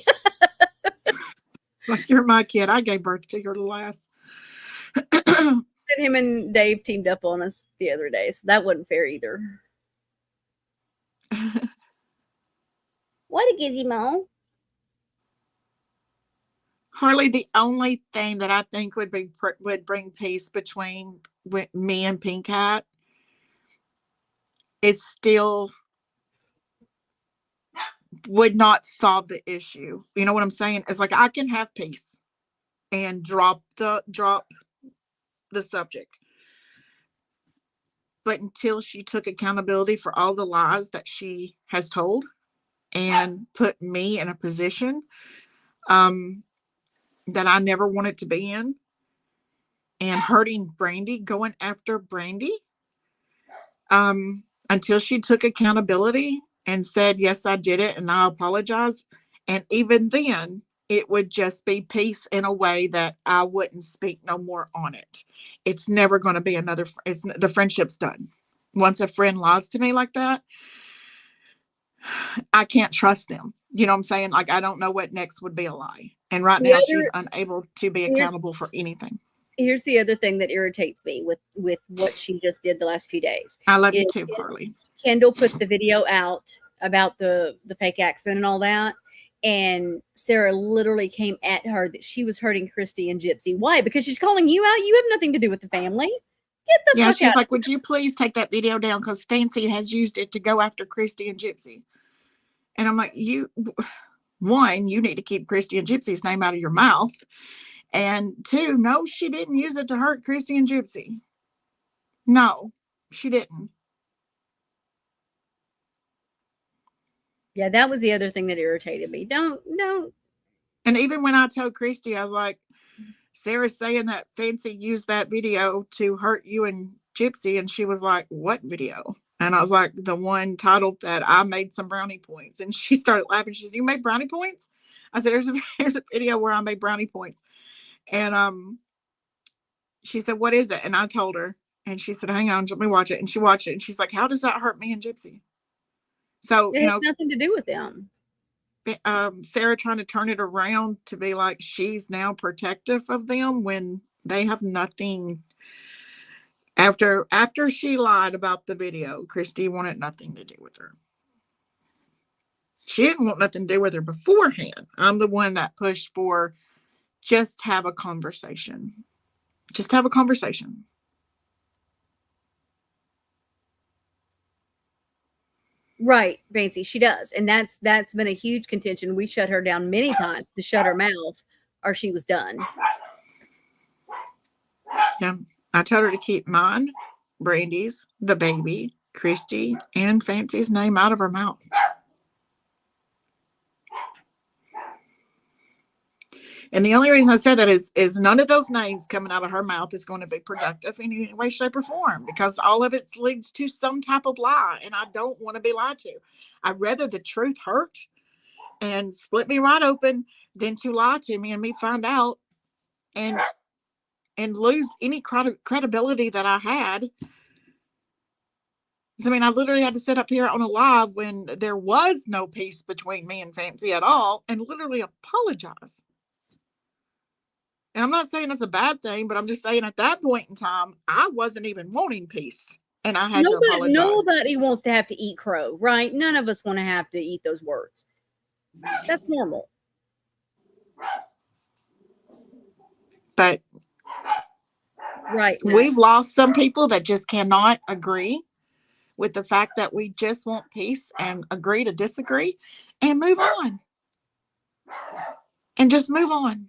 Like, you're my kid. I gave birth to your little ass. And him and Dave teamed up on us the other day, so that wasn't fair either. What a gizmo. Harley, the only thing that I think would bring peace between me and Pink Hat is still would not solve the issue. You know what I'm saying? It's like I can have peace and drop the subject. But until she took accountability for all the lies that she has told and put me in a position that I never wanted to be in, and hurting Brandy, going after Brandy, until she took accountability and said, yes, I did it and I apologize. And even then, it would just be peace in a way that I wouldn't speak no more on it. It's never going to be another, the friendship's done. Once a friend lies to me like that, I can't trust them. You know what I'm saying? Like, I don't know what next would be a lie. And right now she's unable to be accountable for anything. Here's the other thing that irritates me with what she just did the last few days. I love you too, Carly. Kendall put the video out about the fake accident and all that. And Sarah literally came at her that she was hurting Christy and Gypsy. Why? Because she's calling you out. You have nothing to do with the family. Get the fuck out. She's like, would you please take that video down? Because Fancy has used it to go after Christy and Gypsy. And I'm like, one, you need to keep Christy and Gypsy's name out of your mouth. And two, no, she didn't use it to hurt Christy and Gypsy. No, she didn't. Yeah, that was the other thing that irritated me. Don't. And even when I told Christy, I was like, Sarah's saying that Fancy used that video to hurt you and Gypsy. And she was like, what video? And I was like, the one titled that I made some brownie points. And she started laughing. She said, you made brownie points? I said, here's a video where I made brownie points. And she said, what is it? And I told her. And she said, hang on, let me watch it. And she watched it. And she's like, how does that hurt me and Gypsy? So, It has nothing to do with them. Sarah trying to turn it around to be like she's now protective of them when they have nothing. After she lied about the video, Christy wanted nothing to do with her. She didn't want nothing to do with her beforehand. I'm the one that pushed for just have a conversation. Just have a conversation. Right, Fancy, she does. And that's been a huge contention. We shut her down many times to shut her mouth or she was done. Yeah. I told her to keep mine, Brandy's, the baby, Christy, and Fancy's name out of her mouth. And the only reason I said that is none of those names coming out of her mouth is going to be productive in any way, shape, or form, because all of it leads to some type of lie, and I don't want to be lied to. I'd rather the truth hurt and split me right open than to lie to me and me find out and lose any credibility that I had. I mean, I literally had to sit up here on a live when there was no peace between me and Fancy at all and literally apologize. And I'm not saying it's a bad thing, but I'm just saying at that point in time, I wasn't even wanting peace. And I had to apologize. Nobody wants to have to eat crow, right? None of us want to have to eat those words. That's normal. But right, we've lost some people that just cannot agree with the fact that we just want peace and agree to disagree and move on. And just move on.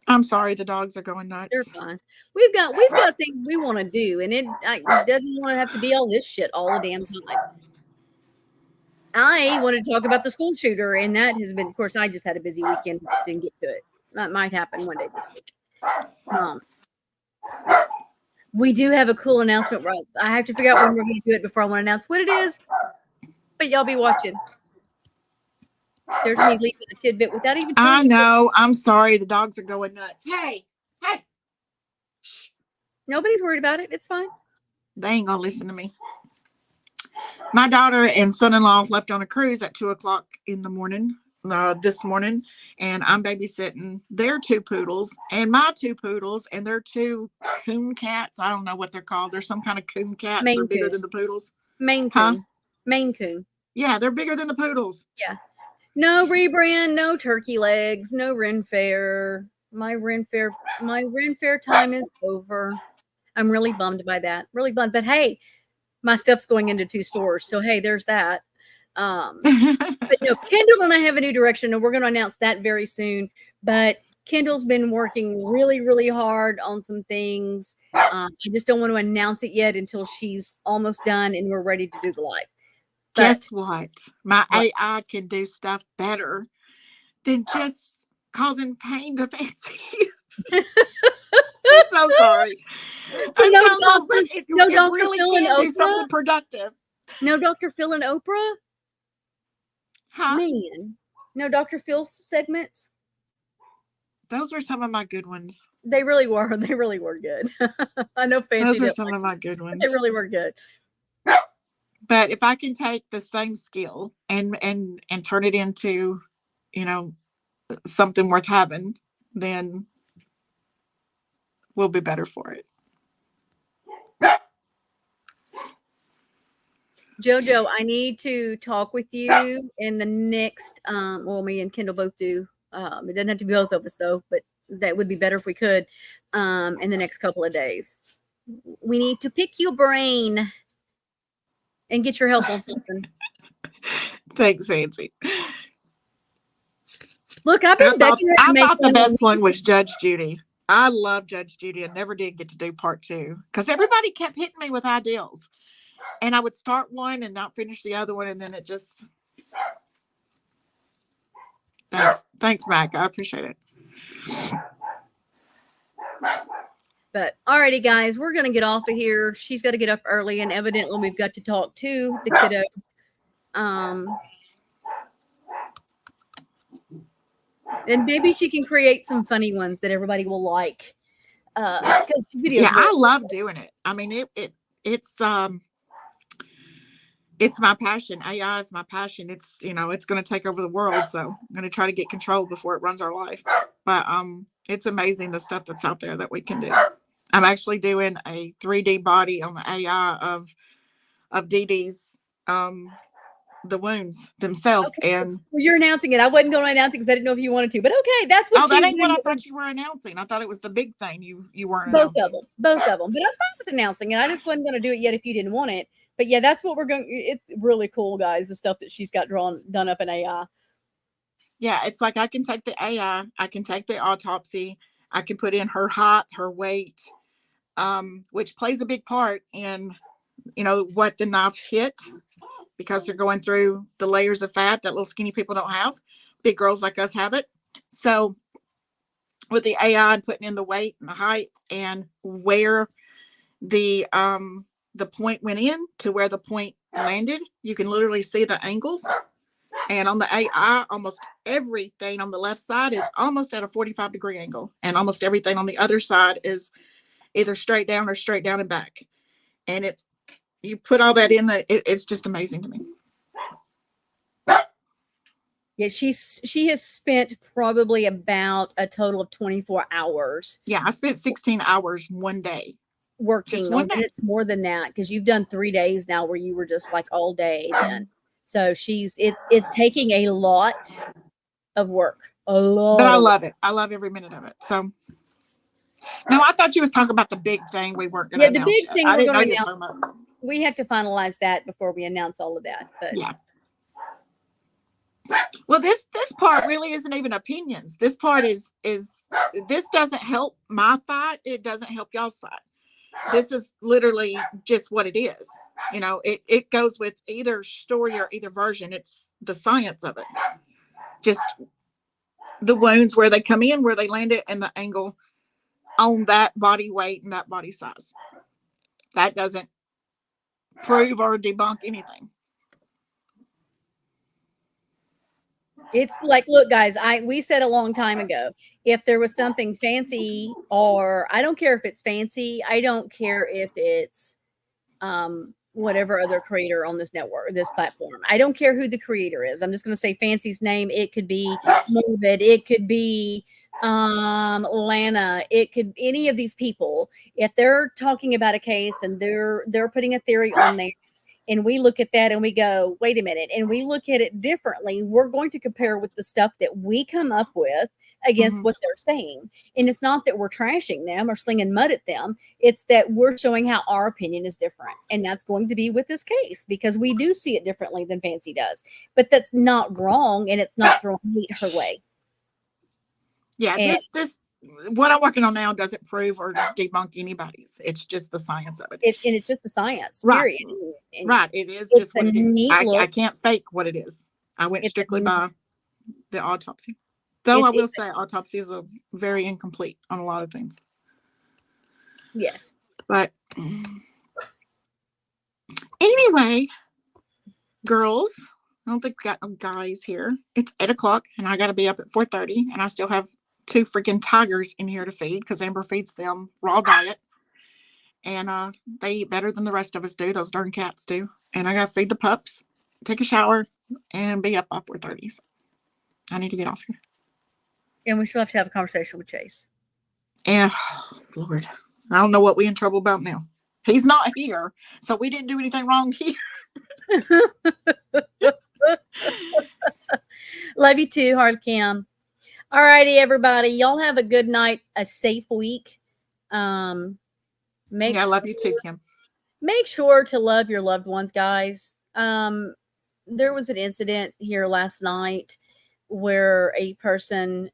I'm sorry, the dogs are going nuts. They're fine. We've got things we want to do, and it doesn't want to have to be all this shit all the damn time. I wanted to talk about the school shooter, and that has been, of course, I just had a busy weekend, didn't get to it. That might happen one day this week. We do have a cool announcement. Right, I have to figure out when we're going to do it before I want to announce what it is, but y'all be watching. There's me leaving a tidbit without even. I know. I'm sorry. The dogs are going nuts. Hey. Shh. Nobody's worried about it. It's fine. They ain't gonna listen to me. My daughter and son-in-law left on a cruise at 2:00 in the morning this morning, and I'm babysitting their 2 poodles and my 2 poodles and their 2 coon cats. I don't know what they're called. They're some kind of coon cat. They're bigger than the poodles. Maine coon. Huh? Maine coon. Yeah, they're bigger than the poodles. Yeah. No rebrand, no turkey legs, no Ren Fair. My Ren Fair time is over. I'm really bummed by that. Really bummed. But hey, my stuff's going into 2 stores. So hey, there's that. But Kendall and I have a new direction, and we're going to announce that very soon. But Kendall's been working really, really hard on some things. I just don't want to announce it yet until she's almost done and we're ready to do the live. Guess what? My AI can do stuff better than just causing pain to Fancy. I'm so sorry. So no Dr. really Phil and Oprah? Do something productive. No Dr. Phil and Oprah? Huh? Man. No Dr. Phil segments? Those were some of my good ones. They really were. They really were good. I know Fancy. Those were some of my good ones. They really were good. But if I can take the same skill and turn it into, something worth having, then we'll be better for it. Jojo, I need to talk with you in the next, me and Kendall both do. It doesn't have to be both of us though, but that would be better if we could, in the next couple of days. We need to pick your brain and get your help on something. Thanks, Fancy. Look, I thought the best one was Judge Judy. I love Judge Judy. I never did get to do part 2 because everybody kept hitting me with ideals. And I would start one and not finish the other one. And then it just... Thanks, Mac. I appreciate it. But alrighty, guys, we're gonna get off of here. She's got to get up early, and evidently we've got to talk to the kiddo. And maybe she can create some funny ones that everybody will like. Because videos. Yeah, I love doing it. I mean, it's my passion. AI is my passion. It's it's going to take over the world. So I'm going to try to get control before it runs our life. But it's amazing the stuff that's out there that we can do. I'm actually doing a 3D body on the AI of Dee Dee's the wounds themselves. Okay. And Well, you're announcing it. I wasn't going to announce it because I didn't know if you wanted to, but okay, that's what oh, that she's ain't what I doing. thought you were announcing. I thought it was the big thing you weren't Both announcing. of them, both of them. But I'm fine with announcing it. I just wasn't going to do it yet if you didn't want it. But yeah, that's what we're going. It's really cool, guys. The stuff that she's got done up in AI. Yeah, it's like I can take the AI, I can take the autopsy, I can put in her height, her weight, which plays a big part in what the knife hit, because they're going through the layers of fat that little skinny people don't have. Big girls like us have it. So with the AI and putting in the weight and the height and where the point went in to where the point landed, you can literally see the angles. And on the AI, almost everything on the left side is almost at a 45-degree angle, and almost everything on the other side is either straight down or straight down and back. And you put all that in, it's just amazing to me. Yeah, she has spent probably about a total of 24 hours. Yeah, I spent 16 hours one day working just on, one day. and it's more than that because you've done 3 days now where you were just like all day then. So it's taking a lot of work. A lot. But I love it. I love every minute of it. So no, I thought you was talking about the big thing we weren't gonna the big yet. thing I we're didn't know going you to was announce. talking about. We have to finalize that before we announce all of that. But Yeah. Well, this part really isn't even opinions. This part is this doesn't help my fight. It doesn't help y'all's fight. This is literally just what it is. It goes with either story or either version. It's the science of it. Just the wounds, where they come in, where they landed, and the angle on that body weight and that body size. That doesn't prove or debunk anything. it's like, look, guys, we said a long time ago, if there was something fancy, or I don't care if it's fancy, I don't care if it's whatever other creator on this network, this platform. I don't care who the creator is. I'm just going to say fancy's name. It could be Morbid. It could be Lana. It could any of these people. If they're talking about a case and they're putting a theory on there, and we look at that and we go, wait a minute, and we look at it differently, we're going to compare with the stuff that we come up with against what they're saying. And it's not that we're trashing them or slinging mud at them. It's that we're showing how our opinion is different. And that's going to be with this case because we do see it differently than Fancy does. But that's not wrong, and it's not throwing hate her way. Yeah, and this what I'm working on now doesn't prove or debunk anybody's. It's just the science of it. and it's just the science, Right. period. And Right. It is just what it is. neat I look. can't fake what it is. I went It's strictly a- by the autopsy. Though I It's- will say autopsy is a very incomplete on a lot of things. Yes. But anyway, girls, I don't think we got no guys here. It's 8:00 and I got to be up at 4:30, and I still have 2 freaking tigers in here to feed because Amber feeds them raw diet. And they eat better than the rest of us do. Those darn cats do. And I got to feed the pups, take a shower, and be up by 4:30. So I need to get off here. And we still have to have a conversation with Chase. And Lord, I don't know what we're in trouble about now. He's not here, so we didn't do anything wrong here. Love you too, Hard Cam. All righty, everybody. Y'all have a good night, a safe week. I love you too, Kim. Make sure to love your loved ones, guys. There was an incident here last night where a person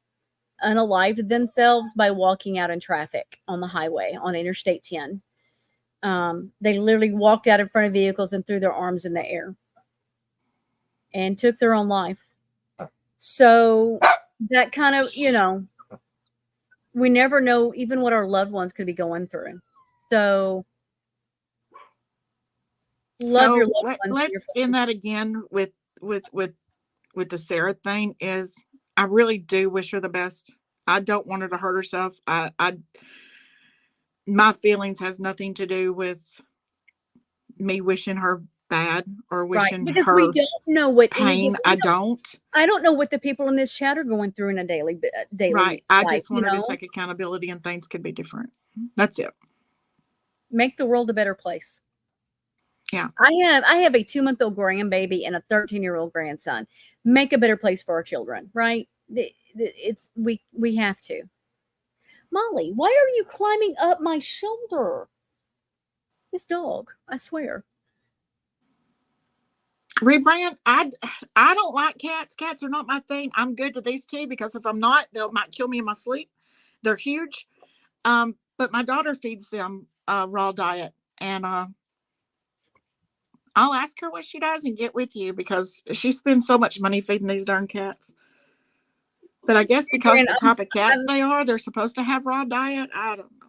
unalived themselves by walking out in traffic on the highway on Interstate 10. They literally walked out in front of vehicles and threw their arms in the air and took their own life. So that kind of, we never know even what our loved ones could be going through. So love your loved ones. Let's end that again with the Sarah thing. Is I really do wish her the best. I don't want her to hurt herself. My feelings has nothing to do with me wishing her bad or wishing because her we don't know what pain. I don't know what the people in this chat are going through in a daily right. life, I just want her to take accountability, and things could be different. That's it. Make the world a better place. Yeah. I have a 2-month-old grandbaby and a 13-year-old grandson. Make a better place for our children, right? We have to. Molly, why are you climbing up my shoulder? This dog, I swear. Rebrand. I don't like cats. Cats are not my thing. I'm good to these two because if I'm not, they might kill me in my sleep. They're huge. But my daughter feeds them raw diet, and I'll ask her what she does and get with you because she spends so much money feeding these darn cats. But I guess because And the type of cats they are, they're supposed to have raw diet. I don't know.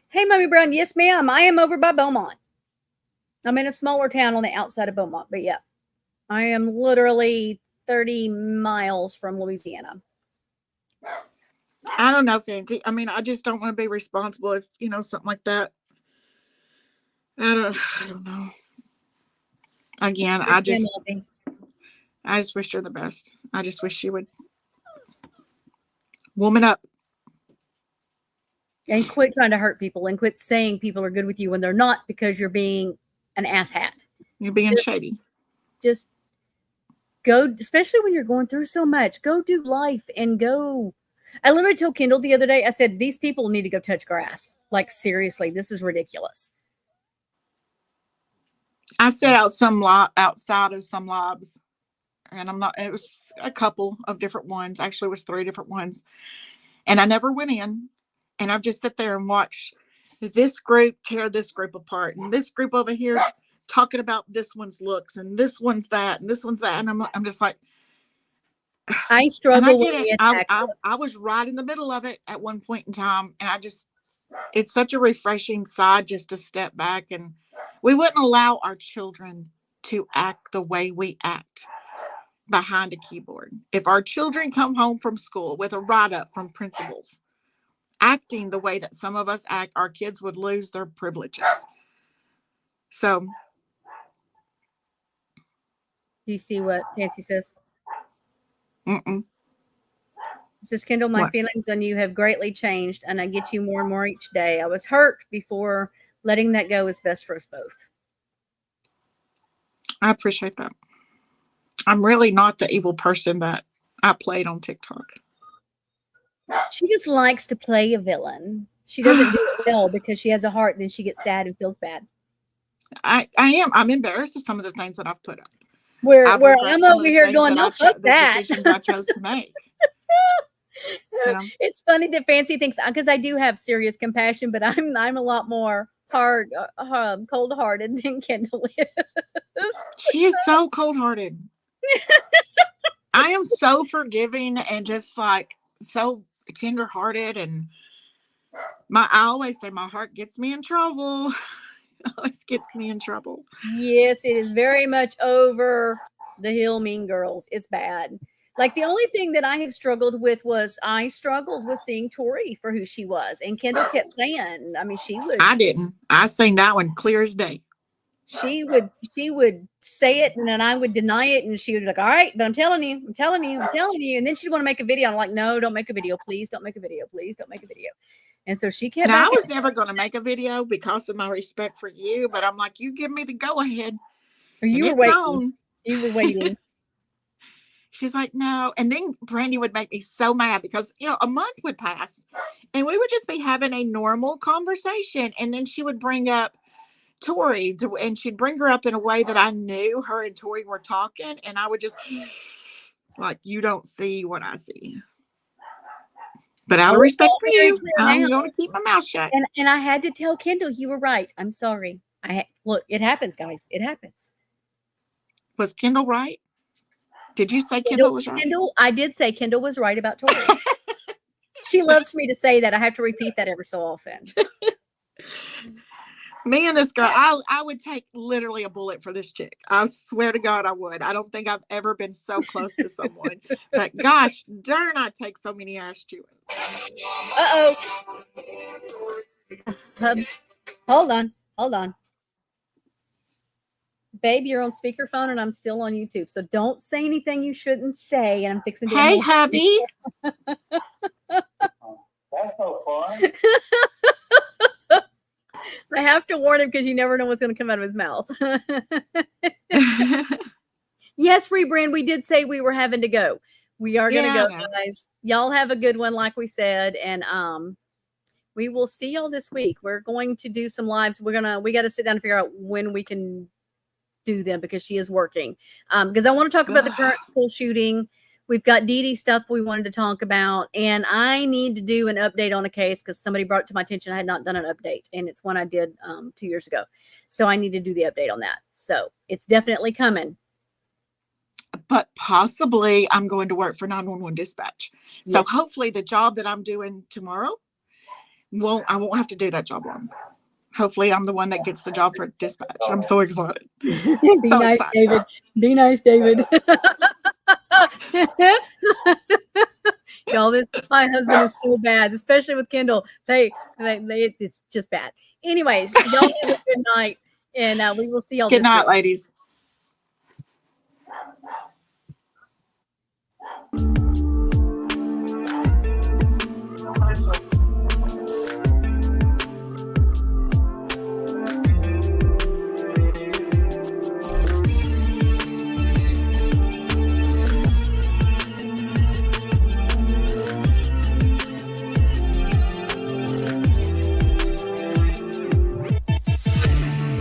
Hey, Mommy Brown. Yes, ma'am. I am over by Beaumont. I'm in a smaller town on the outside of Beaumont, but yeah, I am literally 30 miles from Louisiana. I don't know, Fancy. I mean, I just don't want to be responsible if, something like that. I don't know. Again, I just wish her the best. I just wish she would woman up. And quit trying to hurt people and quit saying people are good with you when they're not because you're being an asshat. You're being shady. Just go, especially when you're going through so much, go do life and go. I literally told Kendall the other day, I said, these people need to go touch grass. Like, seriously, this is ridiculous. I set out outside of some lobs, and it was a couple of different ones. Actually, it was 3 different ones. And I never went in. And I've just sit there and watched this group tear this group apart. And this group over here talking about this one's looks and this one's that and this one's that. And I'm just like, I struggle with it. I was right in the middle of it at one point in time. And it's such a refreshing side just to step back. And we wouldn't allow our children to act the way we act behind a keyboard. If our children come home from school with a write-up from principals, acting the way that some of us act, our kids would lose their privileges. So, you see what Fancy says? Mm-mm. It says, Kendall, my feelings on you have greatly changed, and I get you more and more each day. I was hurt before. Letting that go is best for us both. I appreciate that. I'm really not the evil person that I played on TikTok. She just likes to play a villain. She doesn't do it well because she has a heart, and then she gets sad and feels bad. I am. I'm embarrassed of some of the things that I've put up. Where I'm over here going, no, fuck that. The decisions I chose to make. It's funny that Fancy thinks, because I do have serious compassion, but I'm a lot more cold-hearted than Kendall is. She is so cold-hearted. I am so forgiving and just like so tender-hearted, and I always say my heart gets me in trouble. Always gets me in trouble. Yes, it is very much over the hill, Mean Girls. It's bad. Like, the only thing that I have struggled with was I struggled with seeing Tori for who she was. And Kendall kept saying, I mean, she would. I didn't. I seen that one clear as day. She would say it, and then I would deny it, and she would be like, all right, but I'm telling you. And then she'd want to make a video. I'm like, no, don't make a video. Please don't make a video. Please don't make a video. And so she kept. Now, I was never going to make a video because of my respect for you, but I'm like, you give me the go ahead. You were waiting. You were waiting. She's like, no. And then Brandy would make me so mad because, a month would pass and we would just be having a normal conversation. And then she would bring up Tori and she'd bring her up in a way that I knew her and Tori were talking. And I would just like, you don't see what I see. But out of respect for you, I'm going to keep my mouth shut. And I had to tell Kendall, you were right. I'm sorry. Look, it happens, guys. It happens. Was Kendall right? Did you say Kendall was right? I did say Kendall was right about Tori. She loves me to say that. I have to repeat that every so often. Me and this girl, I would take literally a bullet for this chick. I swear to God I would. I don't think I've ever been so close to someone. But gosh, darn, I take so many ass chewings. Hold on. Babe, you're on speakerphone and I'm still on YouTube. So don't say anything you shouldn't say. And I'm fixing to. Hey, hubby. That's no fun. I have to warn him because you never know what's going to come out of his mouth. Yes, rebrand. We did say we were having to go. We are going to Yeah, I go, know. guys. Y'all have a good one, like we said, and we will see y'all this week. We're going to do some lives. We got to sit down and figure out when we can do them because she is working. Because I want to talk about the current school shooting. We've got Dee Dee stuff we wanted to talk about, and I need to do an update on a case because somebody brought it to my attention. I had not done an update, and it's one I did 2 years ago. So I need to do the update on that. So it's definitely coming. But possibly I'm going to work for 911 dispatch. So Yes. hopefully the job that I'm doing tomorrow, I won't have to do that job long. Hopefully I'm the one that gets the job for dispatch. I'm so excited. Be So nice, excited. David. Be nice, David. Y'all, my husband is so bad, especially with Kendall. It's just bad. Anyways, y'all have a good night, and we will see y'all Good this night, week. ladies.